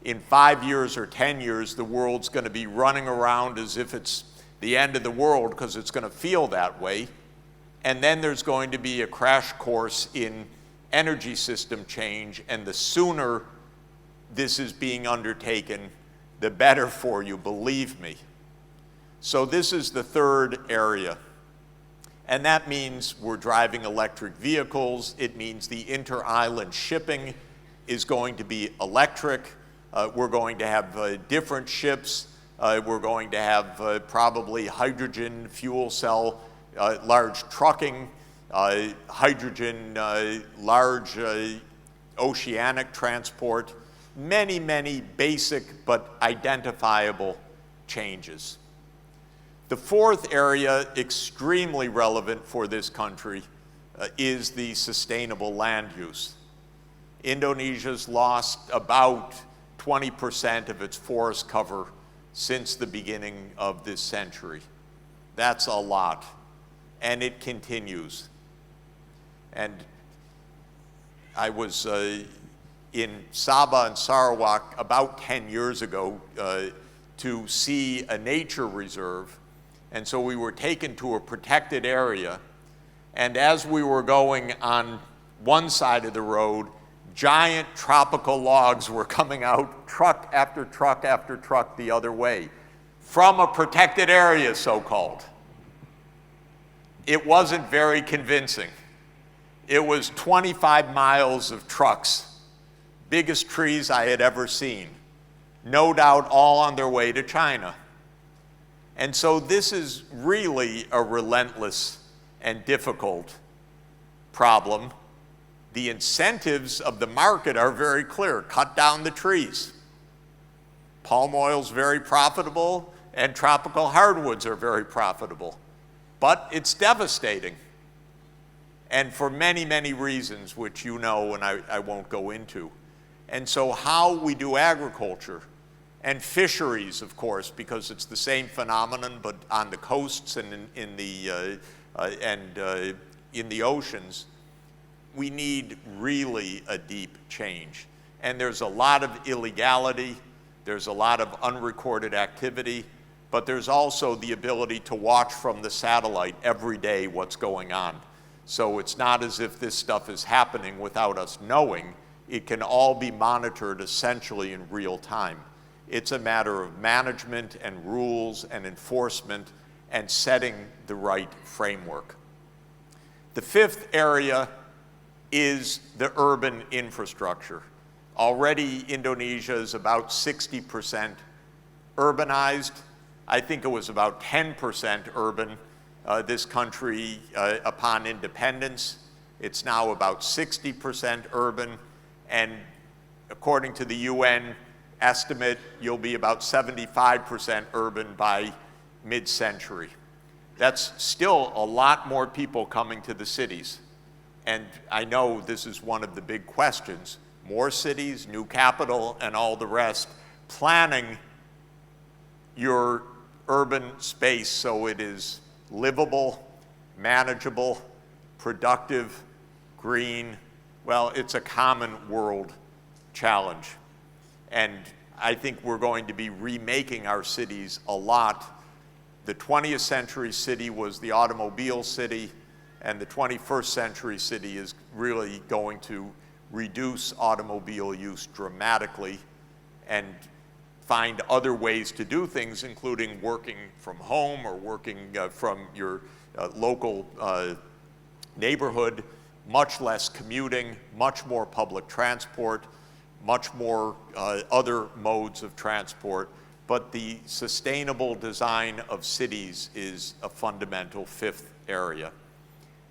in 5 years or 10 years, the world's going to be running around as if it's the end of the world because it's going to feel that way. And then there's going to be a crash course in energy system change, and the sooner this is being undertaken, the better for you, believe me. So this is the third area. And that means we're driving electric vehicles. It means the inter-island shipping is going to be electric. We're going to have different ships. We're going to have probably hydrogen fuel cell, large trucking, hydrogen, large oceanic transport, many, many basic but identifiable changes. The fourth area, extremely relevant for this country, is the sustainable land use. Indonesia's lost about 20% of its forest cover since the beginning of this century. That's a lot, and it continues. And I was in Sabah and Sarawak about 10 years ago to see a nature reserve, and so we were taken to a protected area, and as we were going on one side of the road, giant tropical logs were coming out, truck after truck after truck the other way, from a protected area, so-called. It wasn't very convincing. It was 25 miles of trucks, biggest trees I had ever seen, no doubt all on their way to China. And so this is really a relentless and difficult problem. The incentives of the market are very clear. Cut down the trees. Palm oil is very profitable, and tropical hardwoods are very profitable. But it's devastating. And for many, many reasons, which you know and I won't go into. And so how we do agriculture and fisheries, of course, because it's the same phenomenon, but on the coasts and in the oceans, we need really a deep change. And there's a lot of illegality, there's a lot of unrecorded activity, but there's also the ability to watch from the satellite every day what's going on. So it's not as if this stuff is happening without us knowing. It can all be monitored essentially in real time. It's a matter of management and rules and enforcement and setting the right framework. The fifth area is the urban infrastructure. Already Indonesia is about 60% urbanized. I think it was about 10% urban, this country upon independence. It's now about 60% urban, and according to the UN estimate, you'll be about 75% urban by mid-century. That's still a lot more people coming to the cities. And I know this is one of the big questions. More cities, new capital, and all the rest. Planning your urban space so it is livable, manageable, productive, green. Well, it's a common world challenge. And I think we're going to be remaking our cities a lot. The 20th century city was the automobile city, and the 21st century city is really going to reduce automobile use dramatically and find other ways to do things, including working from home or working from your local neighborhood, much less commuting, much more public transport, much more other modes of transport. But the sustainable design of cities is a fundamental fifth area.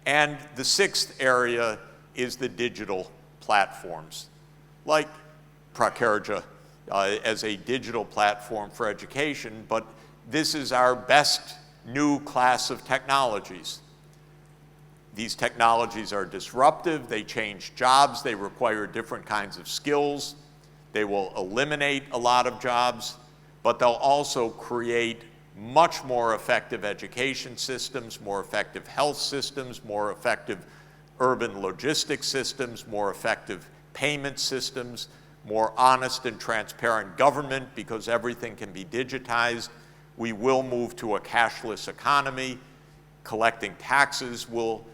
And the sixth area is the digital platforms, like Prakerja as a digital platform for education, but this is our best new class of technologies. These technologies are disruptive, they change jobs, they require different kinds of skills, they will eliminate a lot of jobs, but they'll also create much more effective education systems, more effective health systems, more effective urban logistics systems, more effective payment systems, more honest and transparent government because everything can be digitized. We will move to a cashless economy. Collecting taxes will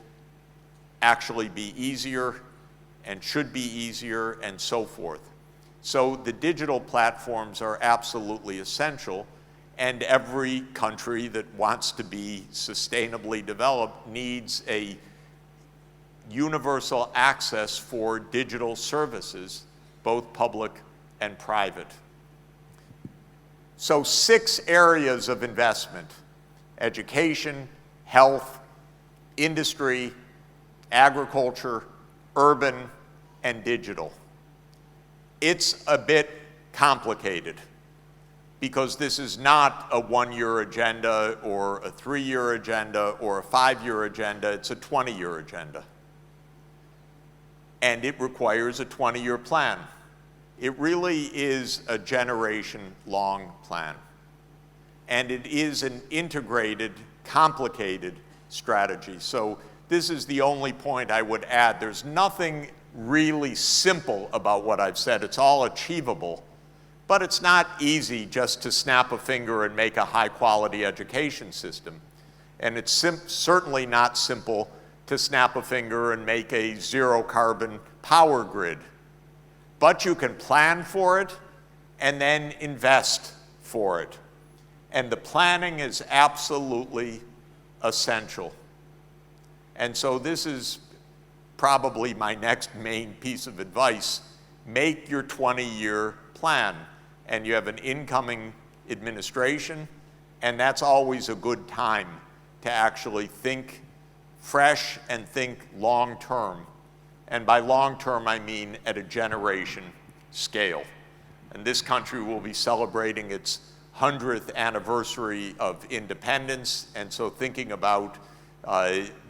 actually be easier and should be easier, and so forth. So the digital platforms are absolutely essential, and every country that wants to be sustainably developed needs a universal access for digital services, both public and private. So 6 areas of investment: education, health, industry, agriculture, urban, and digital. It's a bit complicated because this is not a 1-year agenda or a 3-year agenda or a 5-year agenda, it's a 20-year agenda. And it requires a 20-year plan. It really is a generation-long plan. And it is an integrated, complicated strategy. So this is the only point I would add. There's nothing really simple about what I've said. It's all achievable. But it's not easy just to snap a finger and make a high-quality education system. And it's certainly not simple to snap a finger and make a zero-carbon power grid. But you can plan for it and then invest for it. And the planning is absolutely essential. And so this is probably my next main piece of advice. Make your 20-year plan. And you have an incoming administration, and that's always a good time to actually think fresh and think long-term. And by long-term, I mean at a generation scale. And this country will be celebrating its 100th anniversary of independence, and so thinking about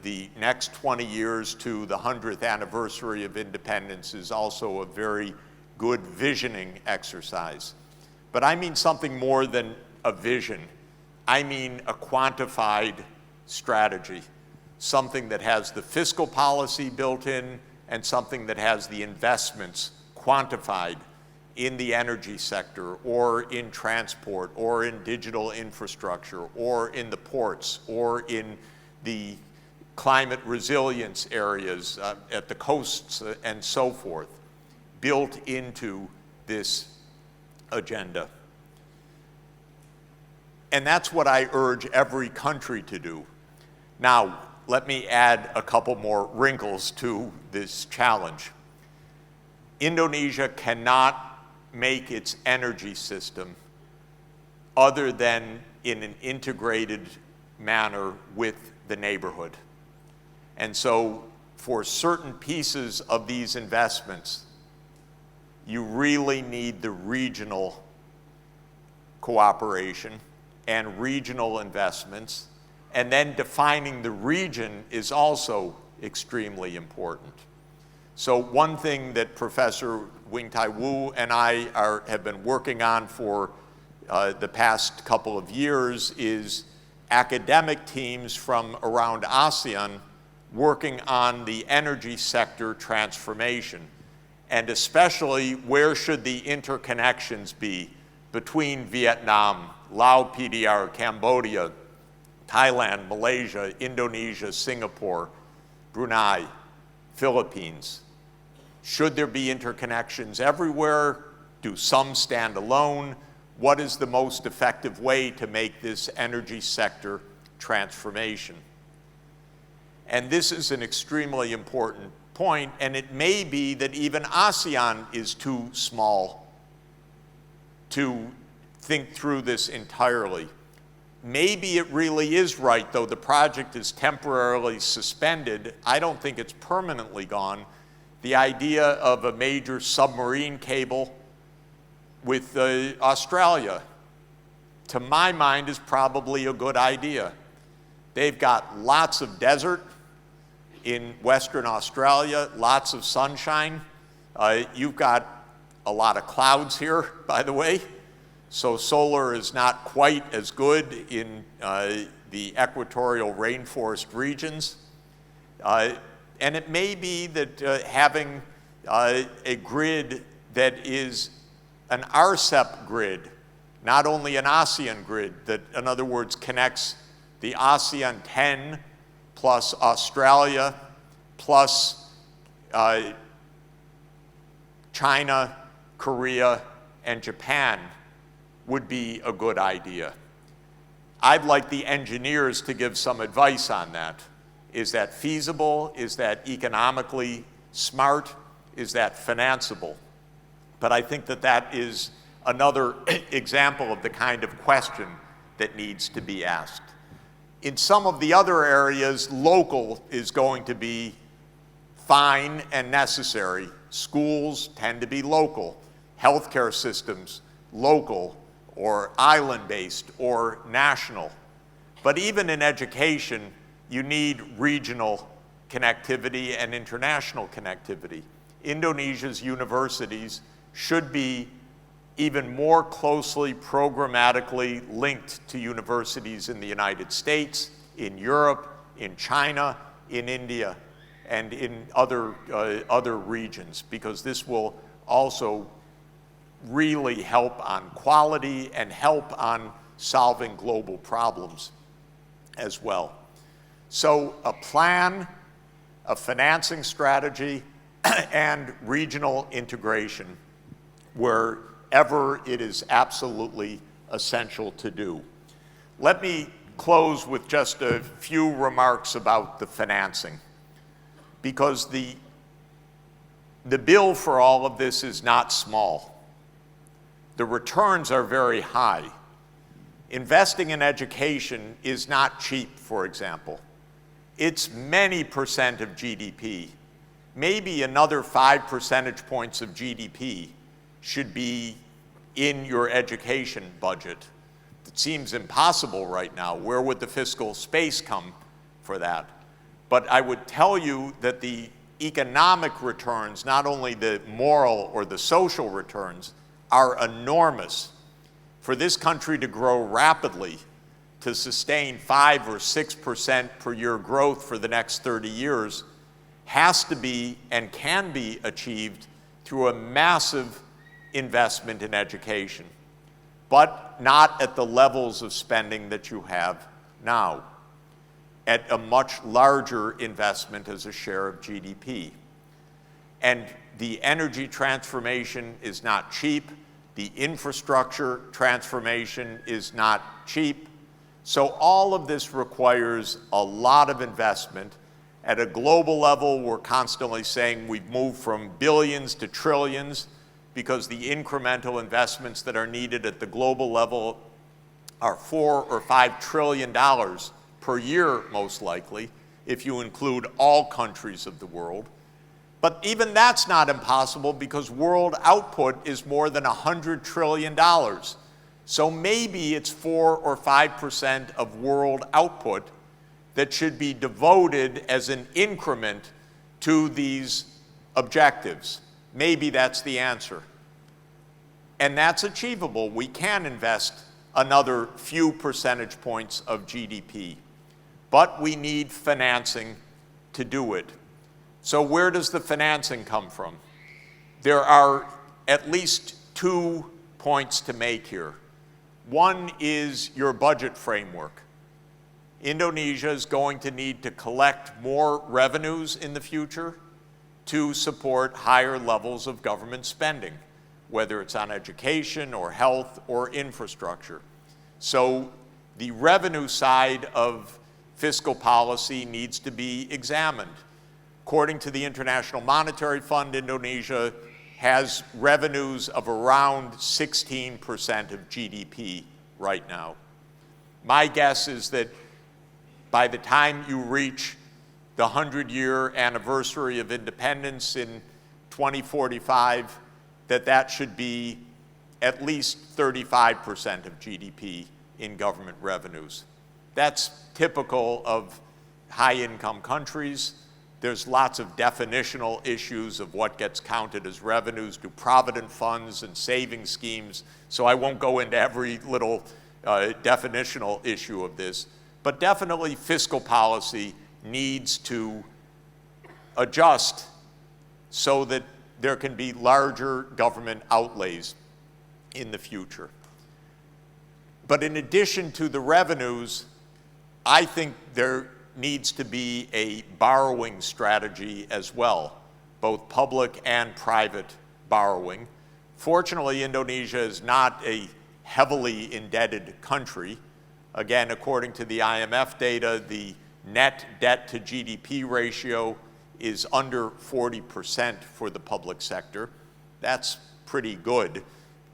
the next 20 years to the 100th anniversary of independence is also a very good visioning exercise. But I mean something more than a vision. I mean a quantified strategy, something that has the fiscal policy built in and something that has the investments quantified in the energy sector or in transport or in digital infrastructure or in the ports or in the climate resilience areas at the coasts and so forth, built into this agenda. And that's what I urge every country to do. Now, let me add a couple more wrinkles to this challenge. Indonesia cannot make its energy system other than in an integrated manner with the neighborhood. And so for certain pieces of these investments, you really need the regional cooperation and regional investments, and then defining the region is also extremely important. So one thing that Professor Wing-Tai Wu and I have been working on for the past couple of years is academic teams from around ASEAN working on the energy sector transformation, and especially where should the interconnections be between Vietnam, Laos PDR, Cambodia, Thailand, Malaysia, Indonesia, Singapore, Brunei, Philippines. Should there be interconnections everywhere? Do some stand alone? What is the most effective way to make this energy sector transformation? And this is an extremely important point, and it may be that even ASEAN is too small to think through this entirely. Maybe it really is right, though the project is temporarily suspended. I don't think it's permanently gone. The idea of a major submarine cable with Australia, to my mind, is probably a good idea. They've got lots of desert in Western Australia, lots of sunshine. You've got a lot of clouds here, by the way. So solar is not quite as good in the equatorial rainforest regions. And it may be that having a grid that is an RCEP grid, not only an ASEAN grid, that in other words connects the ASEAN 10 plus Australia plus China, Korea, and Japan would be a good idea. I'd like the engineers to give some advice on that. Is that feasible? Is that economically smart? Is that financeable? But I think that that is another example of the kind of question that needs to be asked. In some of the other areas, local is going to be fine and necessary. Schools tend to be local. Healthcare systems, local or island-based or national. But even in education, you need regional connectivity and international connectivity. Indonesia's universities should be even more closely programmatically linked to universities in the United States, in Europe, in China, in India, and in other regions, because this will also really help on quality and help on solving global problems as well. So a plan, a financing strategy, and regional integration wherever it is absolutely essential to do. Let me close with just a few remarks about the financing, because the bill for all of this is not small. The returns are very high. Investing in education is not cheap, for example. It's many percent of GDP. Maybe another 5 percentage points of GDP should be in your education budget. It seems impossible right now. Where would the fiscal space come for that? But I would tell you that the economic returns, not only the moral or the social returns, are enormous. For this country to grow rapidly, to sustain 5 or 6% per year growth for the next 30 years, has to be and can be achieved through a massive investment in education, but not at the levels of spending that you have now, at a much larger investment as a share of GDP. And the energy transformation is not cheap. The infrastructure transformation is not cheap. So all of this requires a lot of investment, At a global level, we're constantly saying we've moved from billions to trillions because the incremental investments that are needed at the global level are $4 or $5 trillion per year, most likely, if you include all countries of the world. But even that's not impossible because world output is more than $100 trillion. So maybe it's 4 or 5% of world output that should be devoted as an increment to these objectives. Maybe that's the answer. And that's achievable. We can invest another few percentage points of GDP. But we need financing to do it. So where does the financing come from? There are at least 2 points to make here. One is your budget framework. Indonesia is going to need to collect more revenues in the future to support higher levels of government spending, whether it's on education or health or infrastructure. So the revenue side of fiscal policy needs to be examined. According to the International Monetary Fund, Indonesia has revenues of around 16% of GDP right now. My guess is that by the time you reach the 100-year anniversary of independence in 2045, that should be at least 35% of GDP in government revenues. That's typical of high-income countries. There's lots of definitional issues of what gets counted as revenues, do provident funds and saving schemes, so I won't go into every little definitional issue of this. But definitely fiscal policy needs to adjust so that there can be larger government outlays in the future. But in addition to the revenues, I think there needs to be a borrowing strategy as well, both public and private borrowing. Fortunately, Indonesia is not a heavily indebted country. Again, according to the IMF data, the net debt to GDP ratio is under 40% for the public sector. That's pretty good.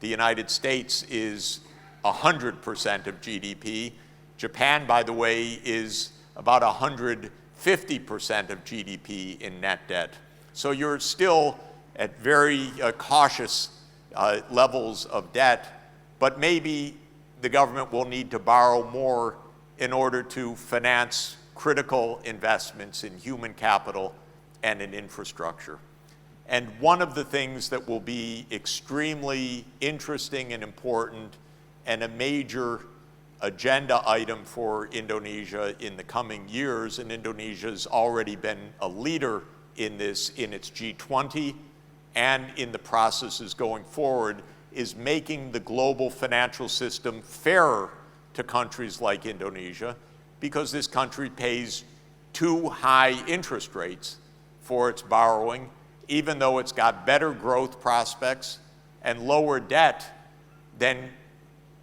The United States is 100% of GDP. Japan, by the way, is about 150% of GDP in net debt. So you're still at very cautious levels of debt, but maybe the government will need to borrow more in order to finance critical investments in human capital and in infrastructure. And one of the things that will be extremely interesting and important and a major agenda item for Indonesia in the coming years, and Indonesia's already been a leader in this in its G20 and in the processes going forward, is making the global financial system fairer to countries like Indonesia, because this country pays too high interest rates for its borrowing, even though it's got better growth prospects and lower debt than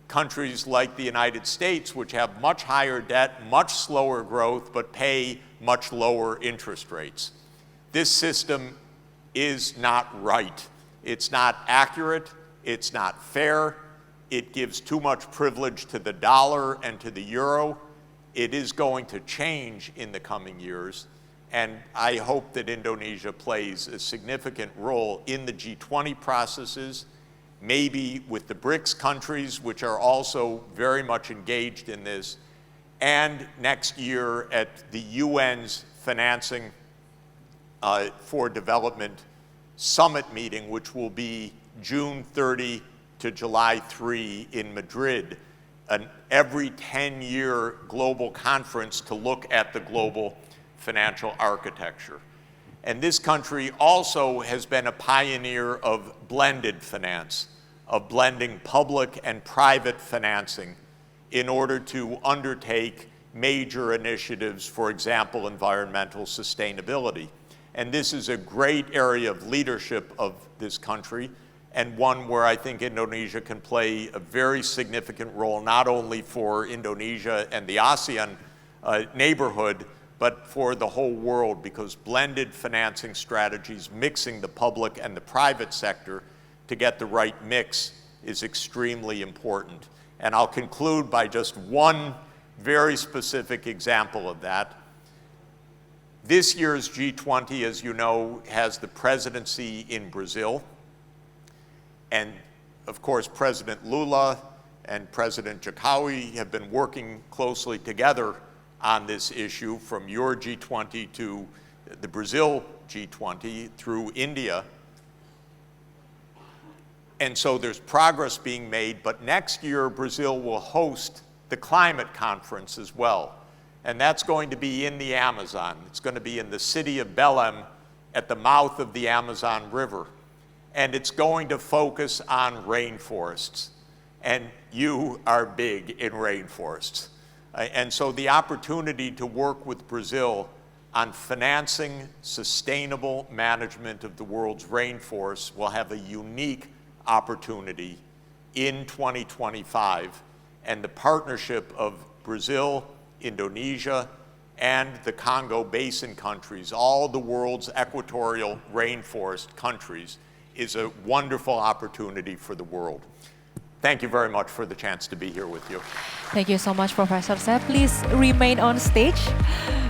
countries like the United States, which have much higher debt, much slower growth, but pay much lower interest rates. This system is not right. It's not accurate. It's not fair. It gives too much privilege to the dollar and to the euro. It is going to change in the coming years, and I hope that Indonesia plays a significant role in the G20 processes, maybe with the BRICS countries, which are also very much engaged in this, and next year at the UN's Financing for Development Summit meeting, which will be June 30 to July 3 in Madrid, an every 10-year global conference to look at the global financial architecture. And this country also has been a pioneer of blended finance, of blending public and private financing in order to undertake major initiatives, for example, environmental sustainability. And this is a great area of leadership of this country, and one where I think Indonesia can play a very significant role, not only for Indonesia and the ASEAN neighborhood, but for the whole world, because blended financing strategies, mixing the public and the private sector to get the right mix is extremely important. And I'll conclude by just one very specific example of that. This year's G20, as you know, has the presidency in Brazil. And of course, President Lula and President Jokowi have been working closely together on this issue, from your G20 to the Brazil G20 through India. And so there's progress being made, but next year Brazil will host the climate conference as well. And that's going to be in the Amazon. It's going to be in the city of Belém at the mouth of the Amazon River. And it's going to focus on rainforests. And you are big in rainforests. And so the opportunity to work with Brazil on financing sustainable management of the world's rainforests will have a unique opportunity in 2025. And the partnership of Brazil, Indonesia, and the Congo Basin countries, all the world's equatorial rainforest countries, is a wonderful opportunity for the world. Thank you very much for the chance to be here with you. Thank you so much, Professor Seth. Please remain on stage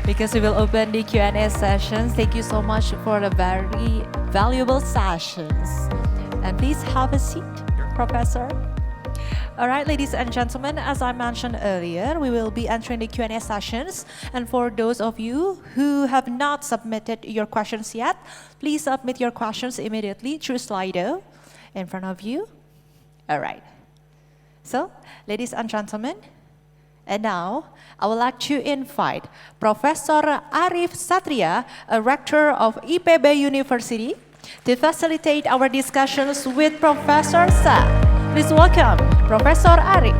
because we will open the Q&A sessions. Thank you so much for the very valuable sessions. And please have a seat, Professor. All right, ladies and gentlemen, as I mentioned earlier, we will be entering the Q&A sessions. And for those of you who have not submitted your questions yet, please submit your questions immediately through Slido in front of you. All right. So, ladies and gentlemen, and now I would like to invite Professor Arif Satria, a rector of IPB University, to facilitate our discussions with Professor Seth. Please welcome Professor Arif.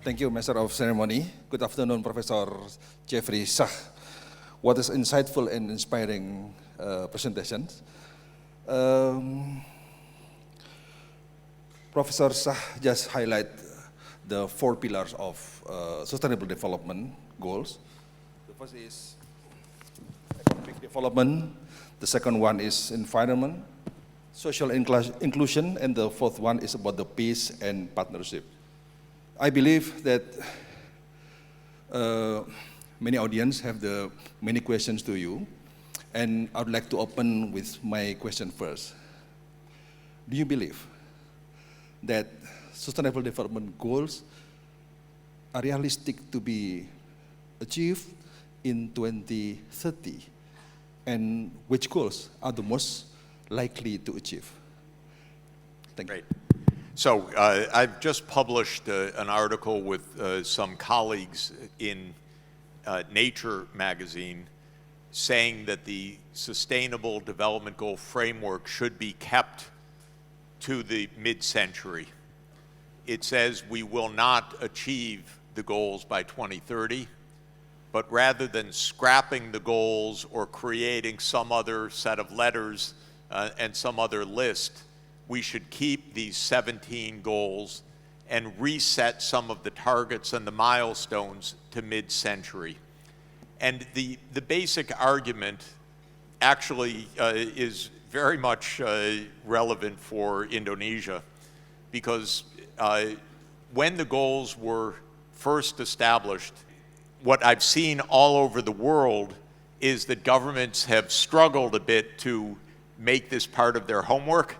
Thank you, Master of Ceremony. Good afternoon, Professor Jeffrey Sachs. What is insightful and inspiring presentations. Professor Sachs just highlight the 4 pillars of sustainable development goals. The first is economic development. The second one is environment, social inclusion, and the fourth one is about the peace and partnership. I believe that many audience have many questions to you, and I would like to open with my question first. Do you believe that sustainable development goals are realistic to be achieved in 2030? And which goals are the most likely to achieve? Thank you. Great. So I've just published an article with some colleagues in Nature magazine saying that the Sustainable Development Goal framework should be kept to the mid-century. It says we will not achieve the goals by 2030, but rather than scrapping the goals or creating some other set of letters and some other list, we should keep these 17 goals and reset some of the targets and the milestones to mid-century. And the basic argument actually is very much relevant for Indonesia, because when the goals were first established, what I've seen all over the world is that governments have struggled a bit to make this part of their homework,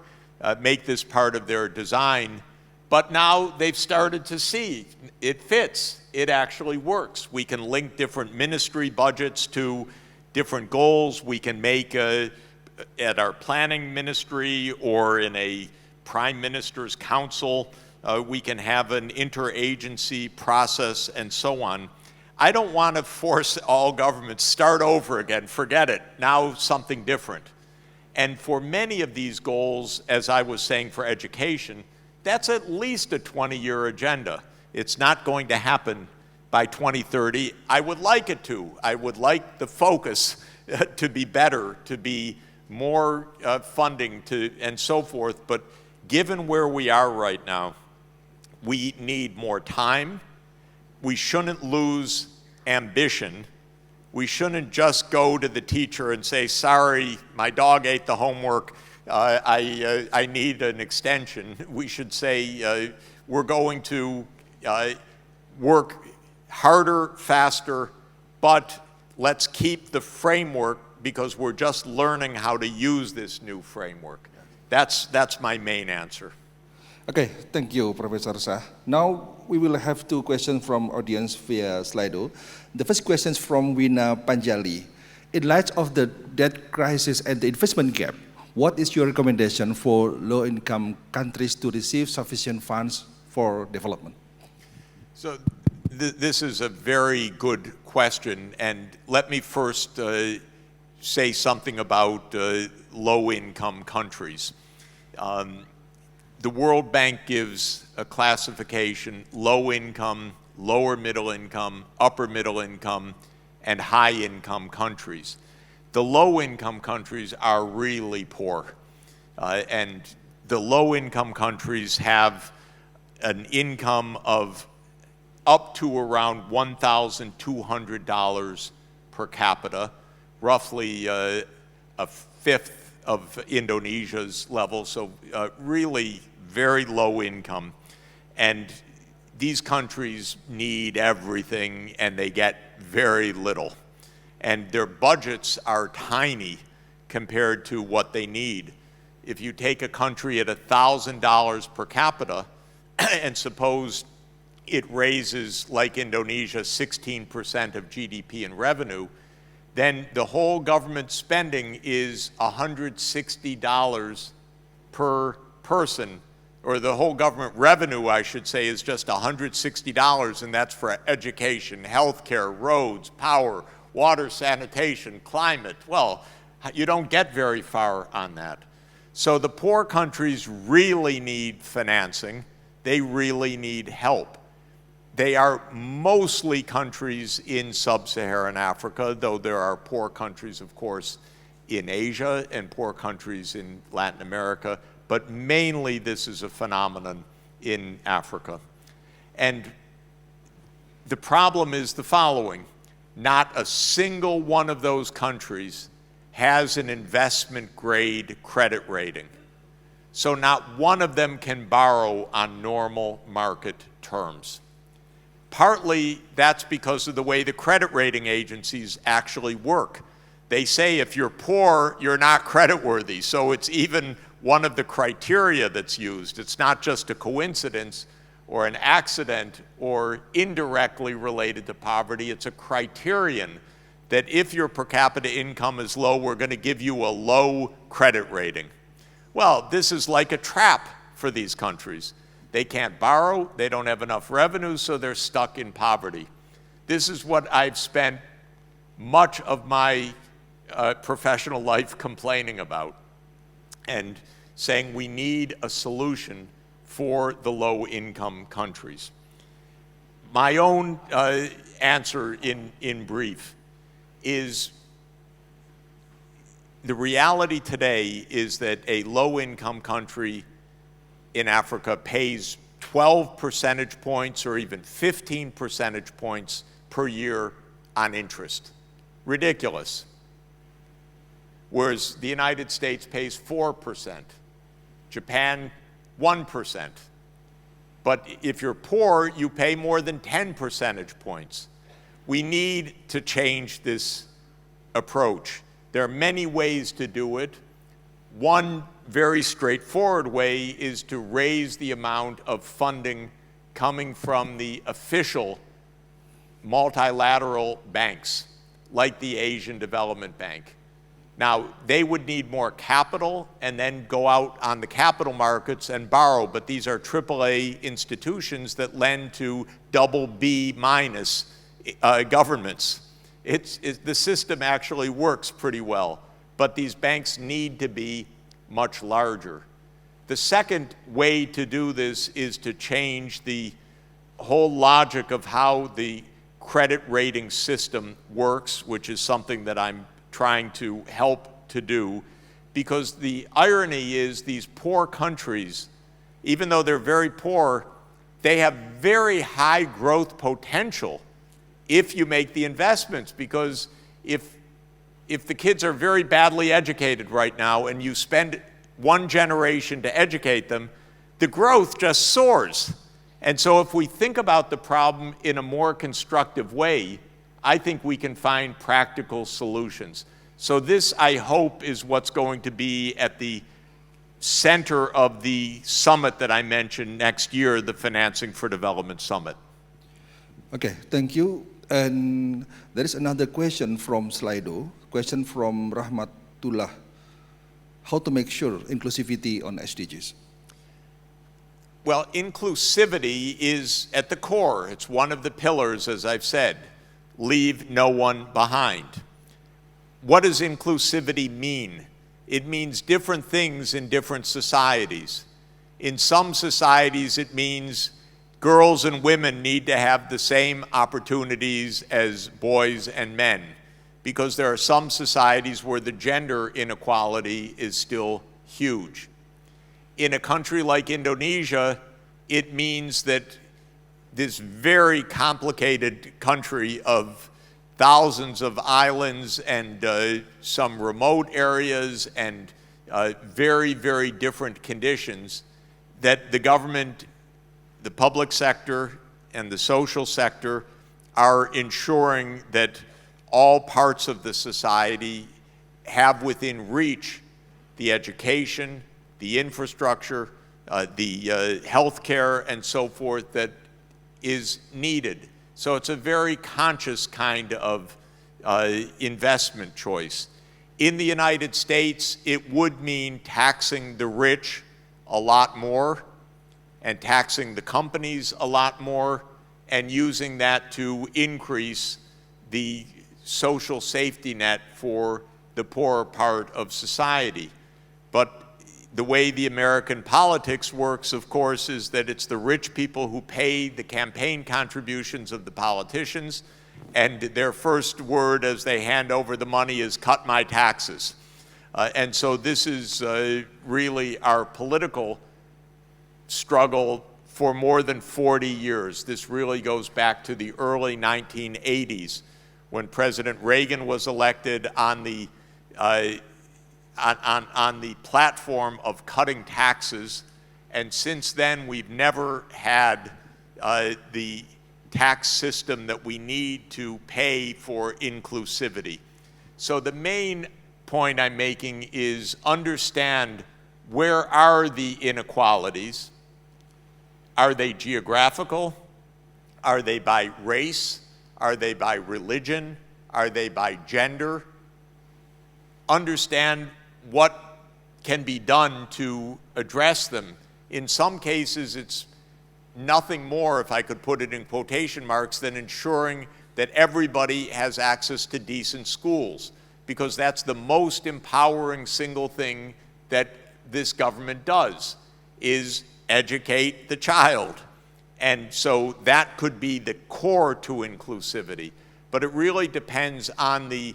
make this part of their design, but now they've started to see it fits, it actually works. We can link different ministry budgets to different goals. We can make at our planning ministry or in a prime minister's council, we can have an interagency process and so on. I don't want to force all governments, start over again, forget it, now something different. And for many of these goals, as I was saying for education, that's at least a 20-year agenda. It's not going to happen by 2030. I would like it to. I would like the focus to be better, to be more funding and so forth. But given where we are right now, we need more time. We shouldn't lose ambition. We shouldn't just go to the teacher and say, sorry, my dog ate the homework, I need an extension. We should say, we're going to work harder, faster, but let's keep the framework because we're just learning how to use this new framework. That's my main answer. Okay, thank you, Professor Shah. Now we will have two questions from audience via Slido. The first question is from Wina Panjali. In light of the debt crisis and the investment gap, what is your recommendation for low-income countries to receive sufficient funds for development? So this is a very good question, and let me first say something about low-income countries. The World Bank gives a classification: low income, lower middle income, upper middle income, and high income countries. The low income countries are really poor. And the low income countries have an income of up to around $1,200 per capita, roughly a fifth of Indonesia's level, so really very low income. And these countries need everything and they get very little. And their budgets are tiny compared to what they need. If you take a country at $1,000 per capita and suppose it raises, like Indonesia, 16% of GDP in revenue, then the whole government spending is $160 per person, or the whole government revenue, I should say, is just $160, and that's for education, healthcare, roads, power, water, sanitation, climate. Well, you don't get very far on that. So the poor countries really need financing. They really need help. They are mostly countries in sub-Saharan Africa, though there are poor countries, of course, in Asia and poor countries in Latin America, but mainly this is a phenomenon in Africa. And the problem is the following: not a single one of those countries has an investment-grade credit rating. So not one of them can borrow on normal market terms. Partly that's because of the way the credit rating agencies actually work. They say if you're poor, you're not creditworthy. So it's even one of the criteria that's used. It's not just a coincidence or an accident or indirectly related to poverty. It's a criterion that if your per capita income is low, we're going to give you a low credit rating. Well, this is like a trap for these countries. They can't borrow, they don't have enough revenue, so they're stuck in poverty. This is what I've spent much of my professional life complaining about and saying we need a solution for the low-income countries. My own answer in brief is the reality today is that a low-income country in Africa pays 12 percentage points or even 15 percentage points per year on interest. Ridiculous. Whereas the United States pays 4%, Japan 1%. But if you're poor, you pay more than 10 percentage points. We need to change this approach. There are many ways to do it. One very straightforward way is to raise the amount of funding coming from the official multilateral banks, like the Asian Development Bank. Now, they would need more capital and then go out on the capital markets and borrow, but these are AAA institutions that lend to BB- governments. The system actually works pretty well, but these banks need to be much larger. The second way to do this is to change the whole logic of how the credit rating system works, which is something that I'm trying to help to do, because the irony is these poor countries, even though they're very poor, they have very high growth potential if you make the investments, because if the kids are very badly educated right now and you spend one generation to educate them, the growth just soars. And so if we think about the problem in a more constructive way, I think we can find practical solutions. So this, I hope, is what's going to be at the center of the summit that I mentioned next year, the Financing for Development Summit. Okay, thank you. And there is another question from Slido, question from Rahmatullah. How to make sure inclusivity on SDGs? Well, inclusivity is at the core. It's one of the pillars, as I've said. Leave no one behind. What does inclusivity mean? It means different things in different societies. In some societies, it means girls and women need to have the same opportunities as boys and men, because there are some societies where the gender inequality is still huge. In a country like Indonesia, it means that this very complicated country of thousands of islands and some remote areas and very, very different conditions, that the government, the public sector, and the social sector are ensuring that all parts of the society have within reach the education, the infrastructure, the health care, and so forth that is needed. So it's a very conscious kind of investment choice. In the United States, it would mean taxing the rich a lot more and taxing the companies a lot more and using that to increase the social safety net for the poorer part of society. But the way the American politics works, of course, is that it's the rich people who pay the campaign contributions of the politicians, and their first word as they hand over the money is cut my taxes. And so this is really our political struggle for more than 40 years. This really goes back to the early 1980s when President Reagan was elected on the platform of cutting taxes, and since then we've never had the tax system that we need to pay for inclusivity. So the main point I'm making is understand where are the inequalities. Are they geographical? Are they by race? Are they by religion? Are they by gender? Understand what can be done to address them. In some cases, it's nothing more, if I could put it in quotation marks, than ensuring that everybody has access to decent schools, because that's the most empowering single thing that this government does, is educate the child. And so that could be the core to inclusivity. But it really depends on the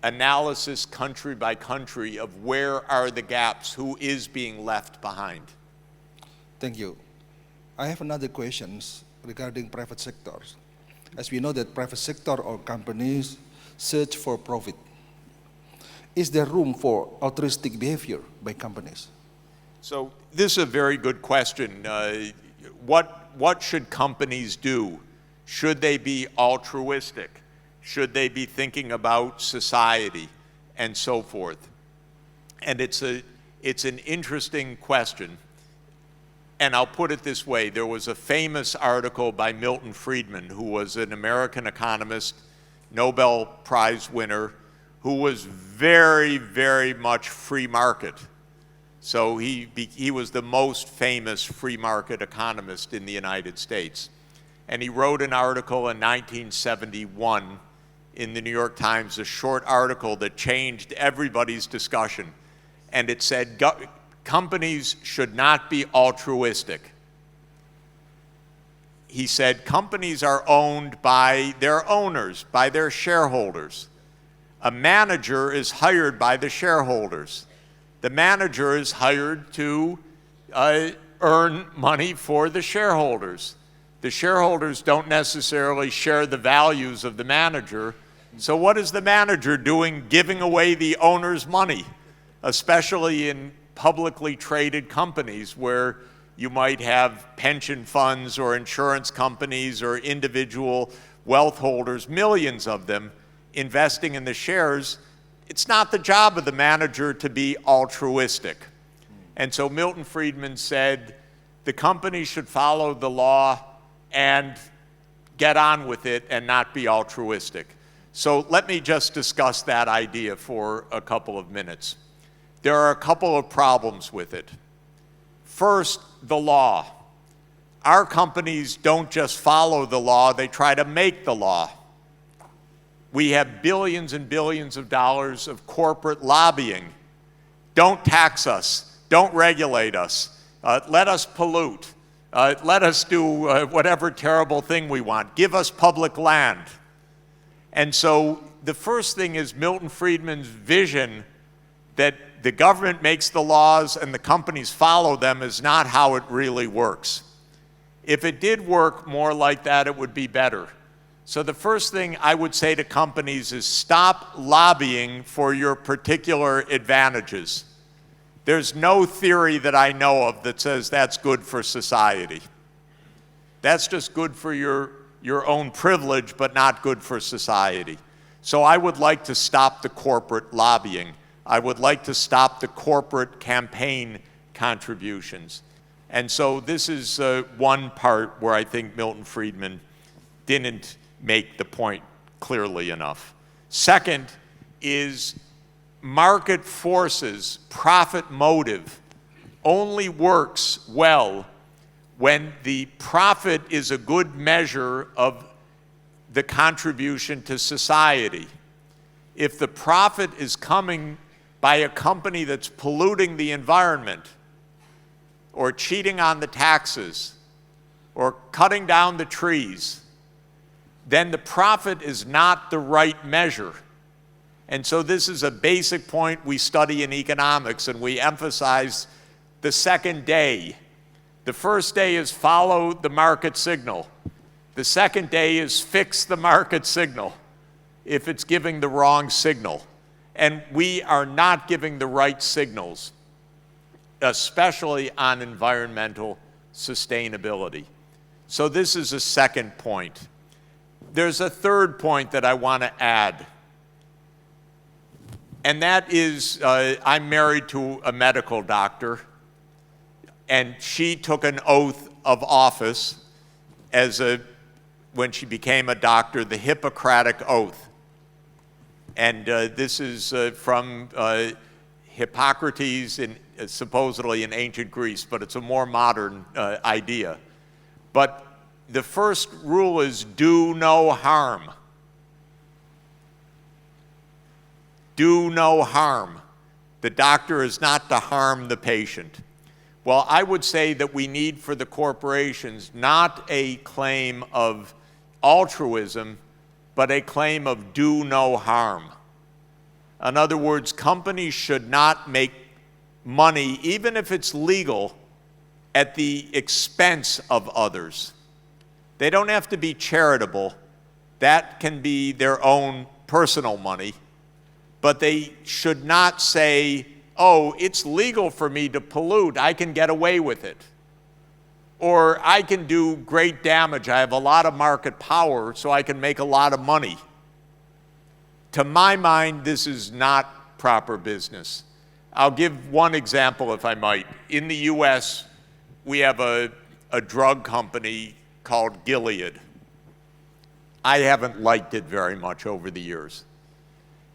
analysis country by country of where are the gaps, who is being left behind. Thank you. I have another question regarding private sectors. As we know that private sector or companies search for profit. Is there room for altruistic behavior by companies? So this is a very good question. What should companies do? Should they be altruistic? Should they be thinking about society and so forth? And it's an interesting question. And I'll put it this way. There was a famous article by Milton Friedman, who was an American economist, Nobel Prize winner, who was very, very much free market. So he was the most famous free market economist in the United States. And he wrote an article in 1971 in the New York Times, a short article that changed everybody's discussion. And it said, companies should not be altruistic. he said companies are owned by their owners, by their shareholders. A manager is hired by the shareholders. The manager is hired to earn money for the shareholders. The shareholders don't necessarily share the values of the manager. So what is the manager doing giving away the owner's money, especially in publicly traded companies where you might have pension funds or insurance companies or individual wealth holders, millions of them, investing in the shares? It's not the job of the manager to be altruistic. And so Milton Friedman said the company should follow the law and get on with it and not be altruistic. So let me just discuss that idea for a couple of minutes. There are a couple of problems with it. First, the law. Our companies don't just follow the law, they try to make the law. We have billions and billions of dollars of corporate lobbying. Don't tax us, don't regulate us, let us pollute, let us do whatever terrible thing we want, give us public land. And so the first thing is Milton Friedman's vision that the government makes the laws and the companies follow them is not how it really works. If it did work more like that, it would be better. So the first thing I would say to companies is stop lobbying for your particular advantages. There's no theory that I know of that says that's good for society. That's just good for your own privilege, but not good for society. So I would like to stop the corporate lobbying. I would like to stop the corporate campaign contributions. And so this is one part where I think Milton Friedman didn't make the point clearly enough. Second is market forces, profit motive, only works well when the profit is a good measure of the contribution to society. If the profit is coming by a company that's polluting the environment, or cheating on the taxes, or cutting down the trees, then the profit is not the right measure. And so this is a basic point we study in economics, and we emphasize the second day. The first day is follow the market signal. The second day is fix the market signal if it's giving the wrong signal. And we are not giving the right signals, especially on environmental sustainability. So this is a second point. There's a third point that I want to add. And that is, I'm married to a medical doctor, and she took an oath of office when she became a doctor, the Hippocratic Oath. And this is from Hippocrates, supposedly in ancient Greece, but it's a more modern idea. But the first rule is do no harm. Do no harm. The doctor is not to harm the patient. Well, I would say that we need for the corporations not a claim of altruism, but a claim of do no harm. In other words, companies should not make money, even if it's legal, at the expense of others. They don't have to be charitable. That can be their own personal money. But they should not say, oh, it's legal for me to pollute, I can get away with it. Or I can do great damage, I have a lot of market power, so I can make a lot of money. To my mind, this is not proper business. I'll give one example, if I might. In the US, we have a drug company called Gilead. I haven't liked it very much over the years,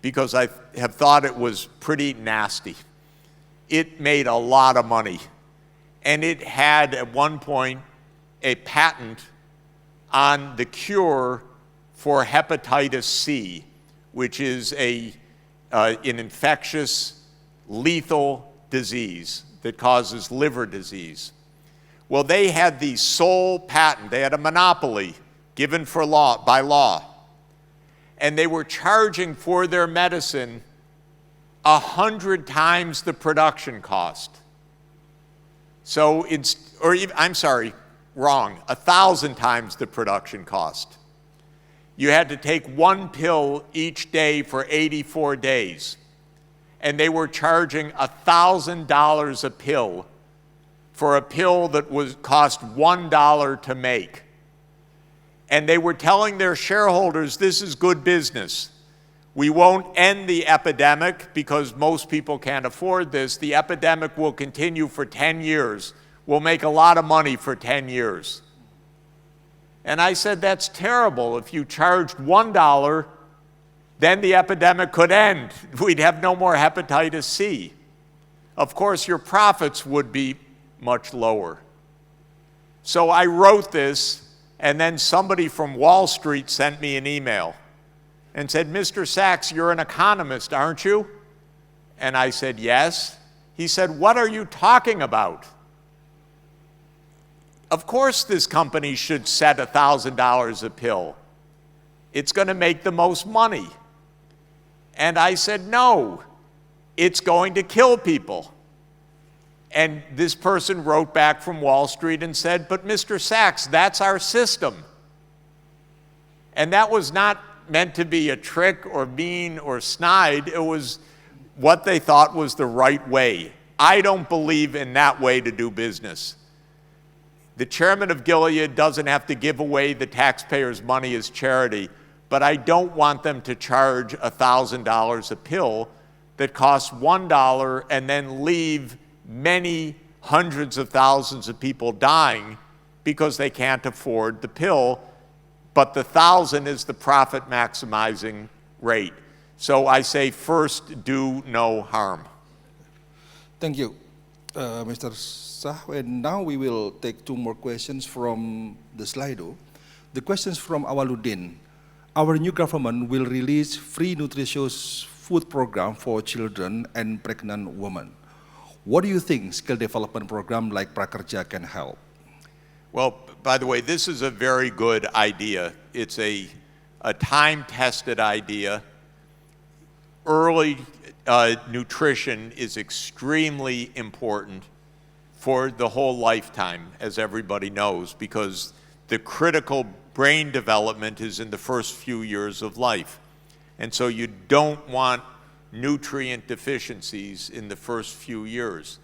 because I have thought it was pretty nasty. It made a lot of money. And it had, at one point, a patent on the cure for hepatitis C, which is an infectious, lethal disease that causes liver disease. Well, they had the sole patent. They had a monopoly given by law. And they were charging for their medicine 100 times the production cost. So I'm sorry, wrong, 1,000 times the production cost. You had to take one pill each day for 84 days. And they were charging $1,000 a pill for a pill that cost $1 to make. And they were telling their shareholders, this is good business. We won't end the epidemic because most people can't afford this. The epidemic will continue for 10 years. We'll make a lot of money for 10 years. And I said, that's terrible. If you charged $1, then the epidemic could end. We'd have no more hepatitis C. Of course, your profits would be much lower. So I wrote this, and then somebody from Wall Street sent me an email and said, Mr. Sachs, you're an economist, aren't you? And I said, yes. He said, what are you talking about? Of course this company should set $1,000 a pill. It's going to make the most money. And I said, no, it's going to kill people. And this person wrote back from Wall Street and said, but Mr. Sachs, that's our system. And that was not meant to be a trick or mean or snide. It was what they thought was the right way. I don't believe in that way to do business. The chairman of Gilead doesn't have to give away the taxpayers' money as charity, but I don't want them to charge $1,000 a pill that costs $1 and then leave many hundreds of thousands of people dying because they can't afford the pill, but the 1,000 is the profit maximizing rate. So I say first, do no harm. Thank you, Mr. Shah. And now we will take two more questions from the Slido. The questions from Awaluddin. Our new government will release free nutritious food program for children and pregnant women. What do you think skill development program like Prakerja can help? Well, by the way, this is a very good idea. It's a time-tested idea. Early nutrition is extremely important for the whole lifetime, as everybody knows, because the critical brain development is in the first few years of life. And so you don't want nutrient deficiencies in the first few years.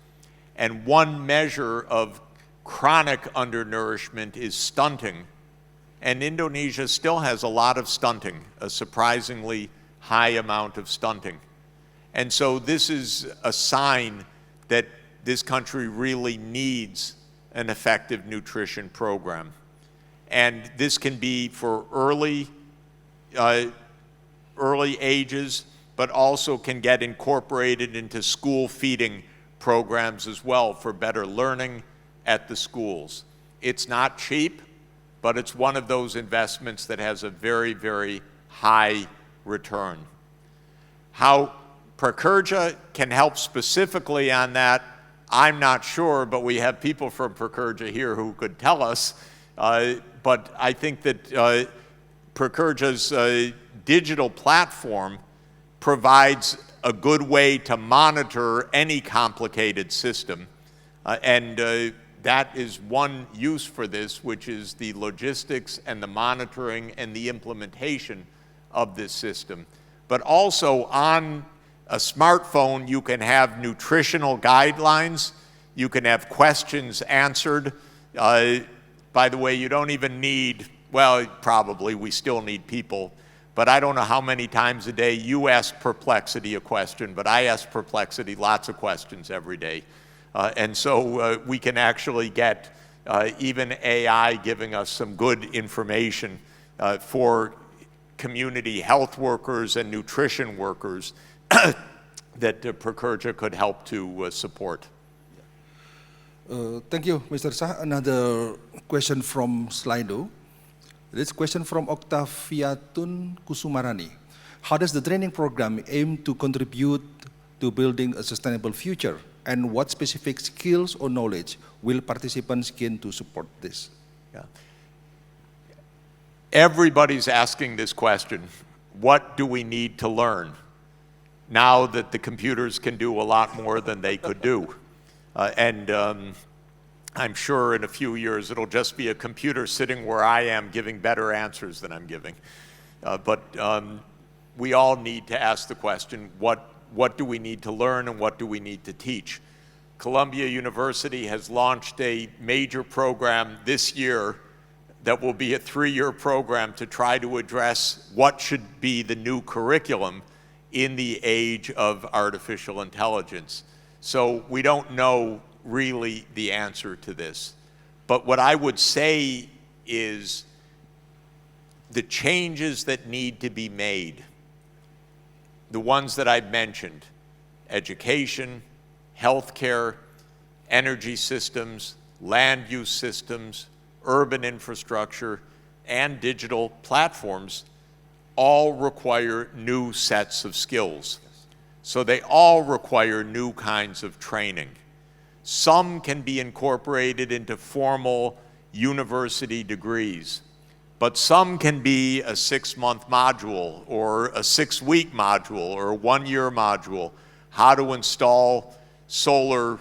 And one measure of chronic undernourishment is stunting. And Indonesia still has a lot of stunting, a surprisingly high amount of stunting. And so this is a sign that this country really needs an effective nutrition program. And this can be for early ages, but also can get incorporated into school feeding programs as well for better learning at the schools. It's not cheap, but it's one of those investments that has a very, very high return. How Prakerja can help specifically on that, I'm not sure, but we have people from Prakerja here who could tell us. But I think that Prakerja's digital platform provides a good way to monitor any complicated system. And that is one use for this, which is the logistics and the monitoring and the implementation of this system. But also on a smartphone, you can have nutritional guidelines. You can have questions answered. By the way, you don't even need, well, probably we still need people, but I don't know how many times a day you ask Perplexity a question, but I ask Perplexity lots of questions every day. And so we can actually get even AI giving us some good information for community health workers and nutrition workers that Prakerja could help to support. Thank you, Mr. Shah. Another question from Slido. This question from Octaviatun Kusumarani. How does the training program aim to contribute to building a sustainable future And what specific skills or knowledge will participants gain to support this? Yeah. Everybody's asking this question. What do we need to learn now that the computers can do a lot more than they could do? I'm sure in a few years it'll just be a computer sitting where I am giving better answers than I'm giving. But we all need to ask the question, what do we need to learn and what do we need to teach? Columbia University has launched a major program this year that will be a 3-year program to try to address what should be the new curriculum in the age of artificial intelligence. So we don't know really the answer to this. But what I would say is the changes that need to be made, the ones that I've mentioned, education, healthcare, energy systems, land use systems, urban infrastructure, and digital platforms all require new sets of skills. So they all require new kinds of training. Some can be incorporated into formal university degrees, but some can be a 6-month module or a 6-week module or a 1-year module. How to install solar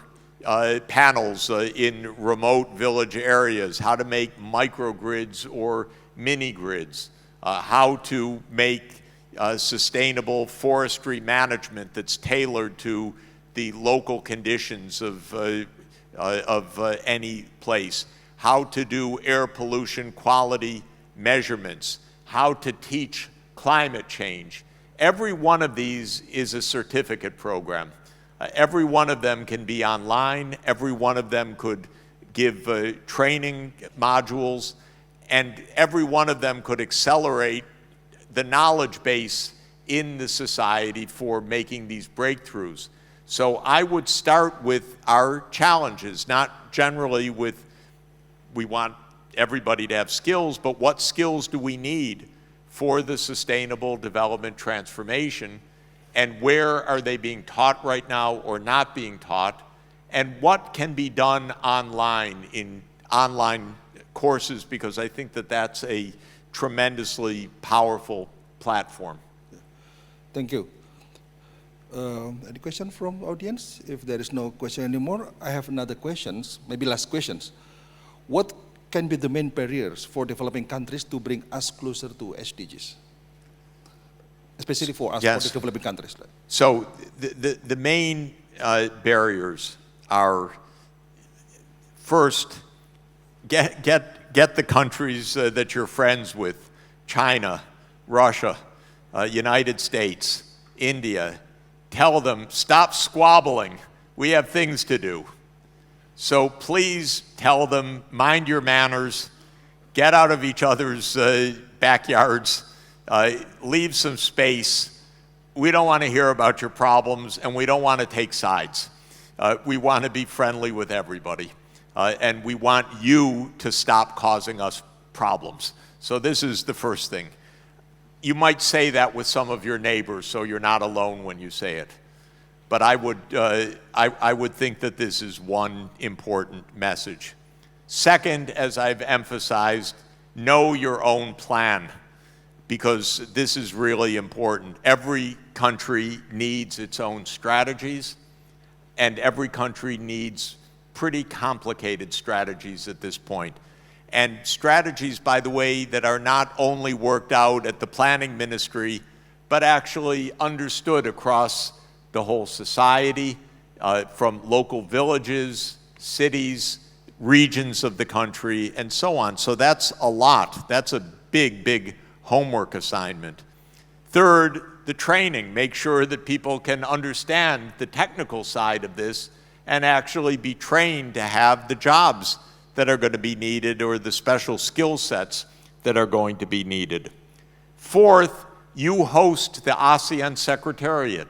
panels in remote village areas, how to make microgrids or mini-grids, how to make sustainable forestry management that's tailored to the local conditions of any place, how to do air pollution quality measurements, how to teach climate change. Every one of these is a certificate program. Every one of them can be online. Every one of them could give training modules, and every one of them could accelerate the knowledge base in the society for making these breakthroughs. So I would start with our challenges, not generally with we want everybody to have skills, but what skills do we need for the sustainable development transformation, and where are they being taught right now or not being taught, and what can be done online in online courses, because I think that that's a tremendously powerful platform. Thank you. Any question from audience? If there is no question anymore, I have another questions, maybe last questions. What can be the main barriers for developing countries to bring us closer to SDGs? Especially for us, yes, for the developing countries. So the main barriers are, first, get the countries that you're friends with, China, Russia, United States, India, tell them, stop squabbling, we have things to do. So please tell them, mind your manners, get out of each other's backyards, leave some space. We don't want to hear about your problems, and we don't want to take sides. We want to be friendly with everybody, and we want you to stop causing us problems. So this is the first thing. You might say that with some of your neighbors, so you're not alone when you say it. But I would think that this is one important message. Second, as I've emphasized, know your own plan, because this is really important. Every country needs its own strategies, and every country needs pretty complicated strategies at this point. And strategies, by the way, that are not only worked out at the planning ministry, but actually understood across the whole society, from local villages, cities, regions of the country, and so on. So that's a lot. That's a big, big homework assignment. Third, the training. Make sure that people can understand the technical side of this and actually be trained to have the jobs that are going to be needed or the special skill sets that are going to be needed. Fourth, you host the ASEAN Secretariat.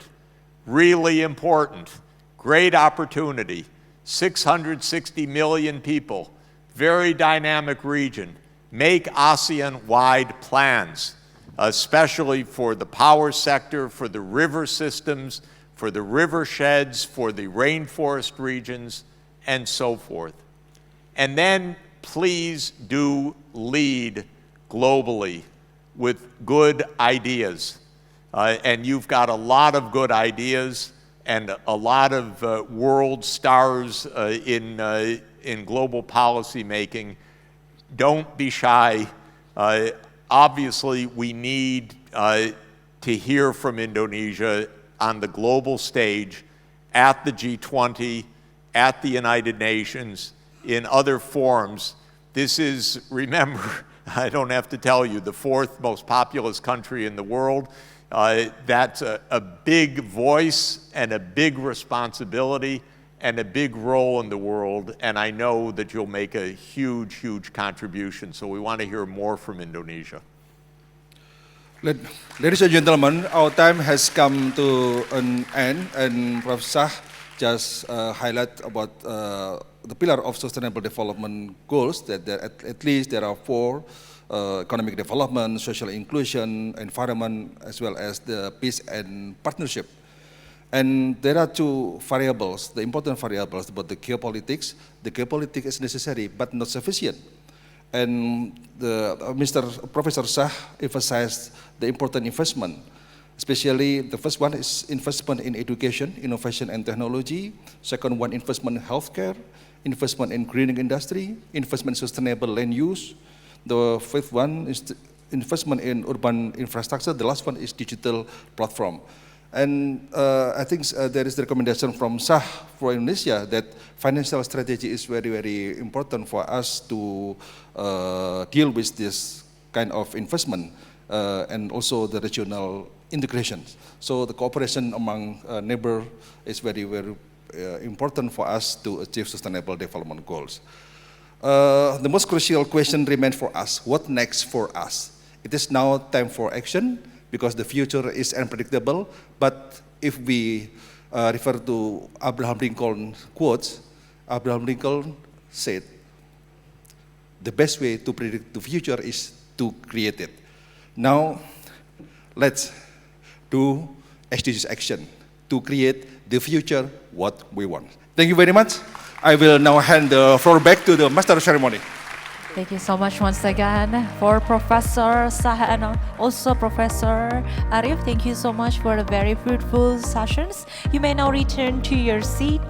Really important, great opportunity, 660 million people, very dynamic region. Make ASEAN-wide plans, especially for the power sector, for the river systems, for the river sheds, for the rainforest regions, and so forth. And then please do lead globally with good ideas. And you've got a lot of good ideas and a lot of world stars in global policy making. Don't be shy. Obviously, we need to hear from Indonesia on the global stage, at the G20, at the United Nations, in other forums. This is, remember, I don't have to tell you, the fourth most populous country in the world. That's a big voice and a big responsibility and a big role in the world, and I know that you'll make a huge, huge contribution. So we want to hear more from Indonesia. Ladies and gentlemen, our time has come to an end, and Prof. Shah just highlight about the pillar of sustainable development goals, that at least there are 4: economic development, social inclusion, environment, as well as the peace and partnership. And there are 2 variables, the important variables about the geopolitics. The geopolitics is necessary but not sufficient. And Professor Shah emphasized the important investment, especially the first one is investment in education, innovation and technology. Second one, investment in healthcare, investment in greening industry, investment in sustainable land use. The fifth one is investment in urban infrastructure. The last one is digital platform. And I think there is the recommendation from Shah for Indonesia that financial strategy is very, very important for us to deal with this kind of investment and also the regional integrations. So the cooperation among neighbors is very, very important for us to achieve sustainable development goals. The most crucial question remains for us: what next for us? It is now time for action, because the future is unpredictable. But if we refer to Abraham Lincoln quotes, Abraham Lincoln said, the best way to predict the future is to create it. Now, let's do SDGs action to create the future what we want. Thank you very much. I will now hand the floor back to the Master of Ceremony. Thank you so much once again for Professor Shah and also Professor Arif. Thank you so much for the very fruitful sessions. You may now return to your seat.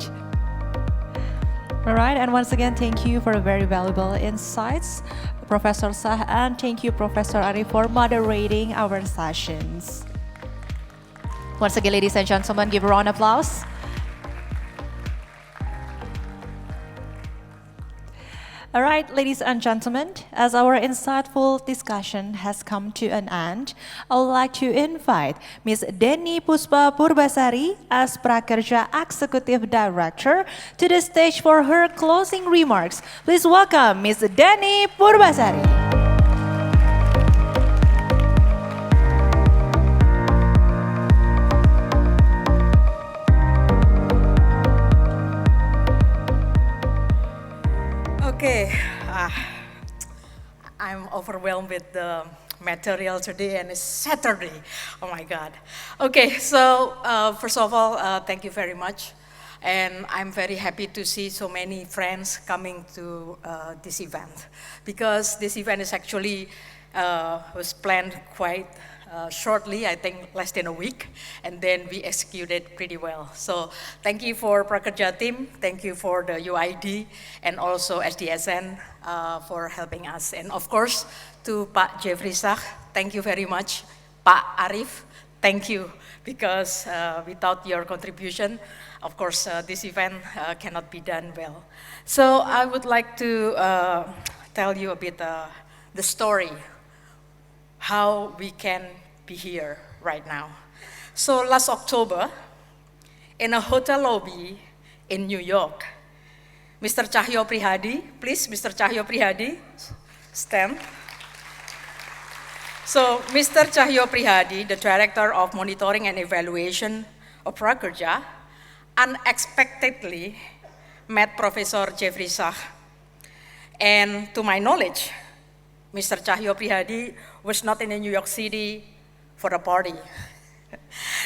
All right, and once again, thank you for the very valuable insights, Professor Shah, and thank you, Professor Arif, for moderating our sessions. Once again, ladies and gentlemen, give a round of applause. All right, ladies and gentlemen, as our insightful discussion has come to an end, I would like to invite Ms. Denny Puspa Purbasari as Prakerja Executive Director to the stage for her closing remarks. Please welcome Ms. Denny Purbasari. Okay, I'm overwhelmed with the material today, and it's Saturday. Oh my God. Okay, so first of all, thank you very much. And I'm very happy to see so many friends coming to this event, because this event is actually was planned quite shortly, I think less than a week, and then we executed pretty well. So thank you for Prakerja team, thank you for the UID, and also SDSN for helping us. And of course, to Pak Jeffrey Sachs, thank you very much. Pak Arif, thank you, because without your contribution, of course, this event cannot be done well. So I would like to tell you a bit the story, how we can be here right now. So last October, in a hotel lobby in New York, Mr. Cahyo Prihadi, please, Mr. Cahyo Prihadi, stand. So Mr. Cahyo Prihadi, the Director of Monitoring and Evaluation of Prakerja, unexpectedly met Professor Jeffrey Sachs. And to my knowledge, Mr. Cahyo Prihadi was not in New York City for a party.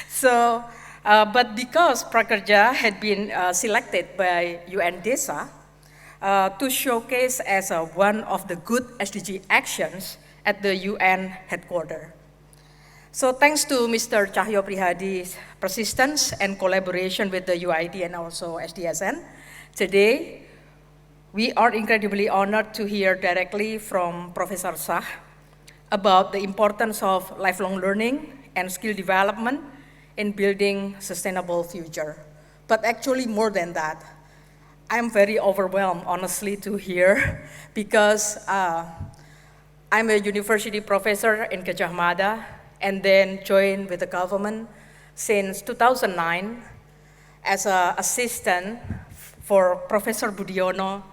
So But because Prakerja had been selected by UN DESA to showcase as one of the good SDG actions at the UN headquarters. So thanks to Mr. Cahyo Prihadi's persistence and collaboration with the UID and also SDSN, today we are incredibly honored to hear directly from Professor Sachs about the importance of lifelong learning and skill development in building sustainable future. But actually more than that, I'm very overwhelmed, honestly, to hear, because I'm a university professor in Gajah Mada, and then joined with the government since 2009 as an assistant for Professor Budiono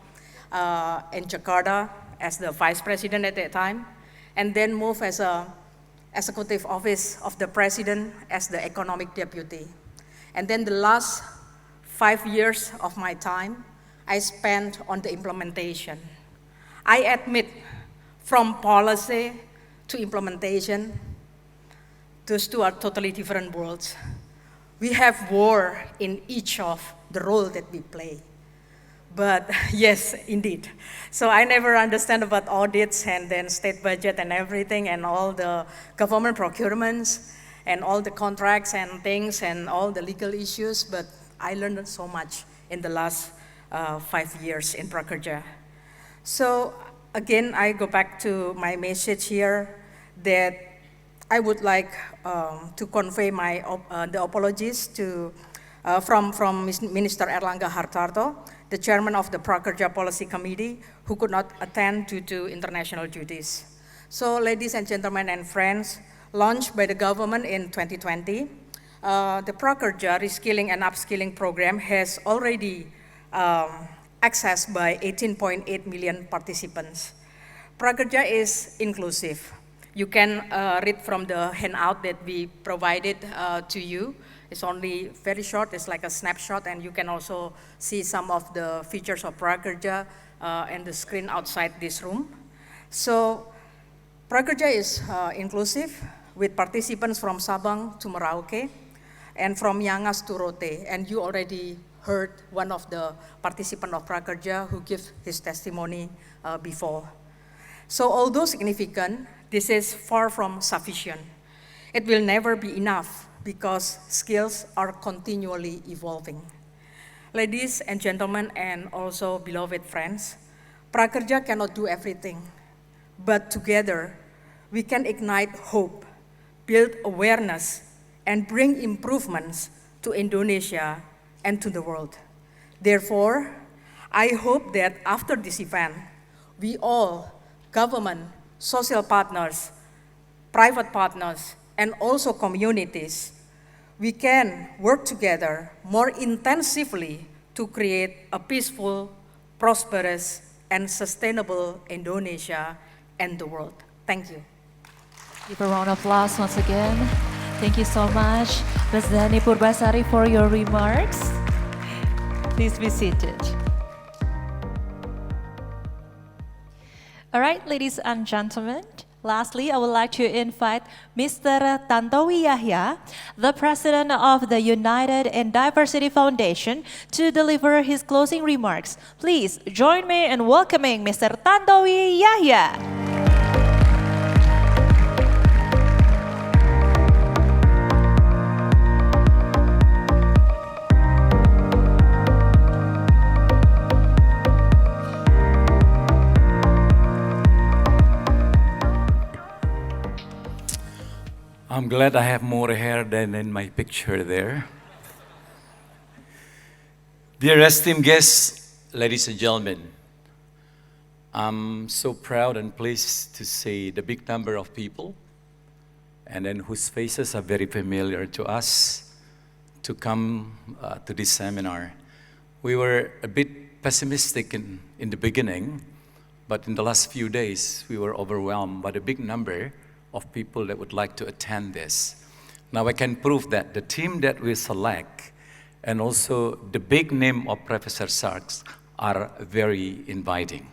in Jakarta as the vice president at that time, and then moved as a executive office of the president as the economic deputy. And then the last 5 years of my time, I spent on the implementation. I admit, from policy to implementation, those two are totally different worlds. We have war in each of the role that we play. But yes, indeed. So I never understand about audits and then state budget and everything and all the government procurements and all the contracts and things and all the legal issues, but I learned so much in the last 5 years in Prakerja. So again, I go back to my message here that I would like to convey my the apologies to from Minister Erlangga Hartarto, the chairman of the Prakerja Policy Committee, who could not attend due to international duties. So, ladies and gentlemen and friends, launched by the government in 2020, the Prakerja Reskilling and Upskilling Program has already accessed by 18.8 million participants. Prakerja is inclusive. You can read from the handout that we provided to you. It's only very short, it's like a snapshot, and you can also see some of the features of Prakerja and the screen outside this room. So, Prakerja is inclusive with participants from Sabang to Merauke and from Yangas to Rote, and you already heard one of the participants of Prakerja who gave his testimony before. So, although significant, this is far from sufficient. It will never be enough because skills are continually evolving. Ladies and gentlemen, and also beloved friends, Prakerja cannot do everything, but together we can ignite hope, build awareness, and bring improvements to Indonesia and to the world. Therefore, I hope that after this event, we all, government, social partners, private partners, and also communities, we can work together more intensively to create a peaceful, prosperous, and sustainable Indonesia and the world. Thank you. Give a round of applause once again. Thank you so much, Ms. Dani Purbasari, for your remarks. Please be seated. All right, ladies and gentlemen, lastly, I would like to invite Mr. Tantowi Yahya, the president of the United and Diversity Foundation, to deliver his closing remarks. Please join me in welcoming Mr. Tantowi Yahya. I'm glad I have more hair than in my picture there. Dear esteemed guests, ladies and gentlemen, I'm so proud and pleased to see the big number of people and then whose faces are very familiar to us to come to this seminar. We were a bit pessimistic in the beginning, but in the last few days, we were overwhelmed by the big number of people that would like to attend this. Now I can prove that the team that we select and also the big name of Professor Sachs are very inviting.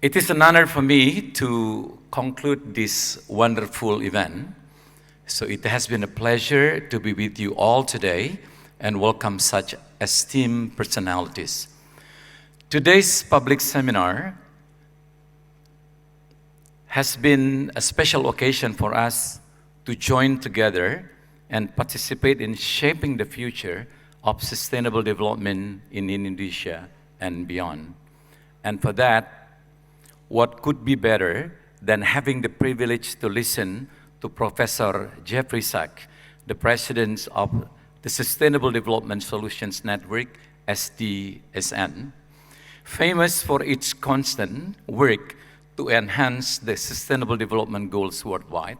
It is an honor for me to conclude this wonderful event. So it has been a pleasure to be with you all today and welcome such esteemed personalities. Today's public seminar has been a special occasion for us to join together and participate in shaping the future of sustainable development in Indonesia and beyond. And for that, what could be better than having the privilege to listen to Professor Jeffrey Sachs, the President of the Sustainable Development Solutions Network, SDSN, famous for its constant work to enhance the Sustainable Development Goals worldwide.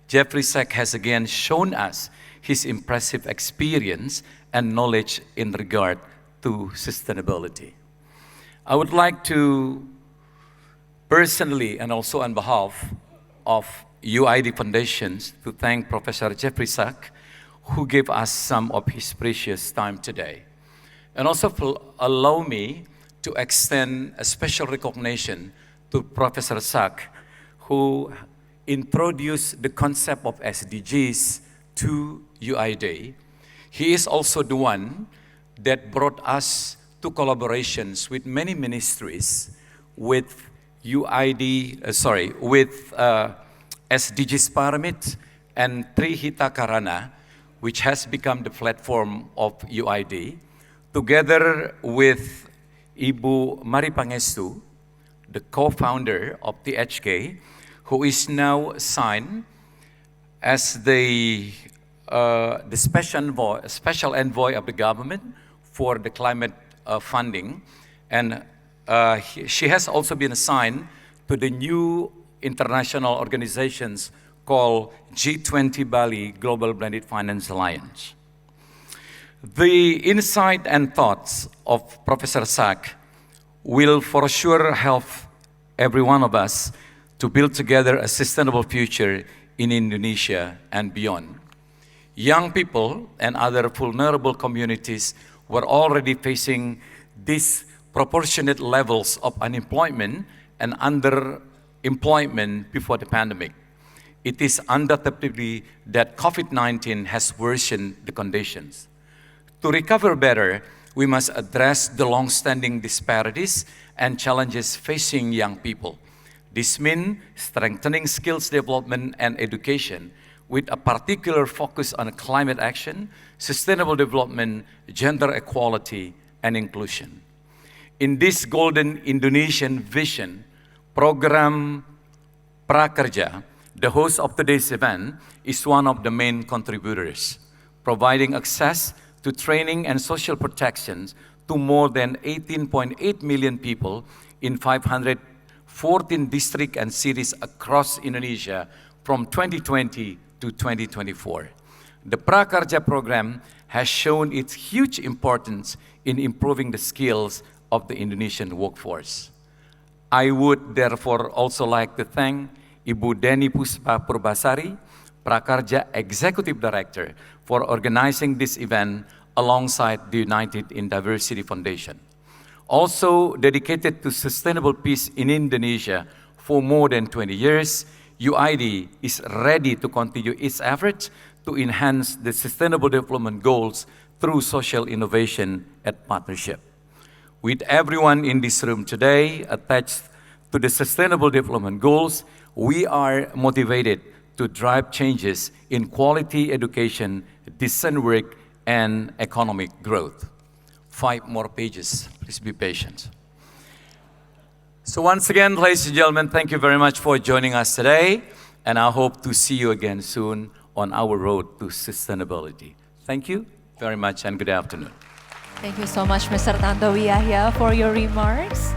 Jeffrey Sachs has again shown us his impressive experience and knowledge in regard to sustainability. I would like to personally and also on behalf of UID Foundations to thank Professor Jeffrey Sachs, who gave us some of his precious time today. And also allow me to extend a special recognition to Professor Sachs, who introduced the concept of SDGs to UID. He is also the one that brought us to collaborations with many ministries, with SDGs Paramit and Trihita Karana, which has become the platform of UID, together with Ibu Mari Pangestu, the co-founder of THK, who is now assigned as the special envoy of the government for the climate funding. And she has also been assigned to the new international organizations called G20 Bali Global Blended Finance Alliance. The insight and thoughts of Professor Sachs will for sure help every one of us to build together a sustainable future in Indonesia and beyond. Young people and other vulnerable communities were already facing disproportionate levels of unemployment and underemployment before the pandemic. It is undoubtedly that COVID-19 has worsened the conditions. To recover better, we must address the long-standing disparities and challenges facing young people. This means strengthening skills development and education with a particular focus on climate action, sustainable development, gender equality, and inclusion. In this golden Indonesian vision, program Prakerja, the host of today's event, is one of the main contributors, providing access to training and social protections to more than 18.8 million people in 514 districts and cities across Indonesia from 2020 to 2024. The Prakerja program has shown its huge importance in improving the skills of the Indonesian workforce. I would therefore also like to thank Ibu Deni Puspa Purbasari, Prakerja Executive Director, for organizing this event alongside the United in Diversity Foundation. Also dedicated to sustainable peace in Indonesia for more than 20 years, UID is ready to continue its efforts to enhance the Sustainable Development Goals through social innovation and partnership. With everyone in this room today attached to the Sustainable Development Goals, we are motivated to drive changes in quality education, decent work, and economic growth. 5 more pages, please be patient. So once again, ladies and gentlemen, thank you very much for joining us today, and I hope to see you again soon on our road to sustainability. Thank you very much and good afternoon. Thank you so much, Mr. Tantowi Yahya, for your remarks.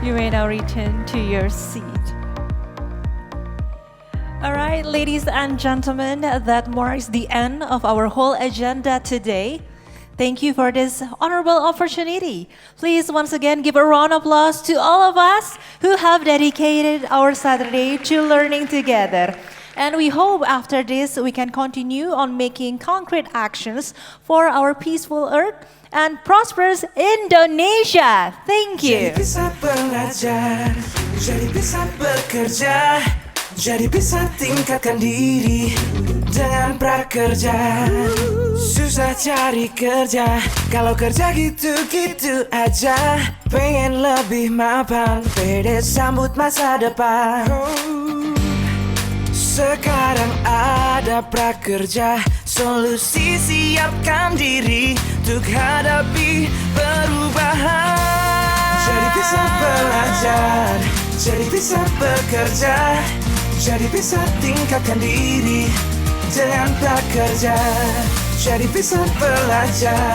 You may now return to your seat. All right, ladies and gentlemen, that marks the end of our whole agenda today. Thank you for this honorable opportunity. Please once again give a round of applause to all of us who have dedicated our Saturday to learning together. And we hope after this we can continue on making concrete actions for our peaceful earth and prosperous Indonesia. Thank you. Jadi bisa belajar, jadi bisa bekerja, jadi bisa tingkatkan diri dengan prakerja. Susah cari kerja, kalau kerja gitu-gitu aja. Pengen lebih mapan, pede sambut masa depan. Sekarang ada prakerja, solusi siapkan diri untuk hadapi perubahan. Jadi bisa belajar, jadi bisa bekerja, jadi bisa tingkatkan diri dengan prakerja. Jadi bisa belajar.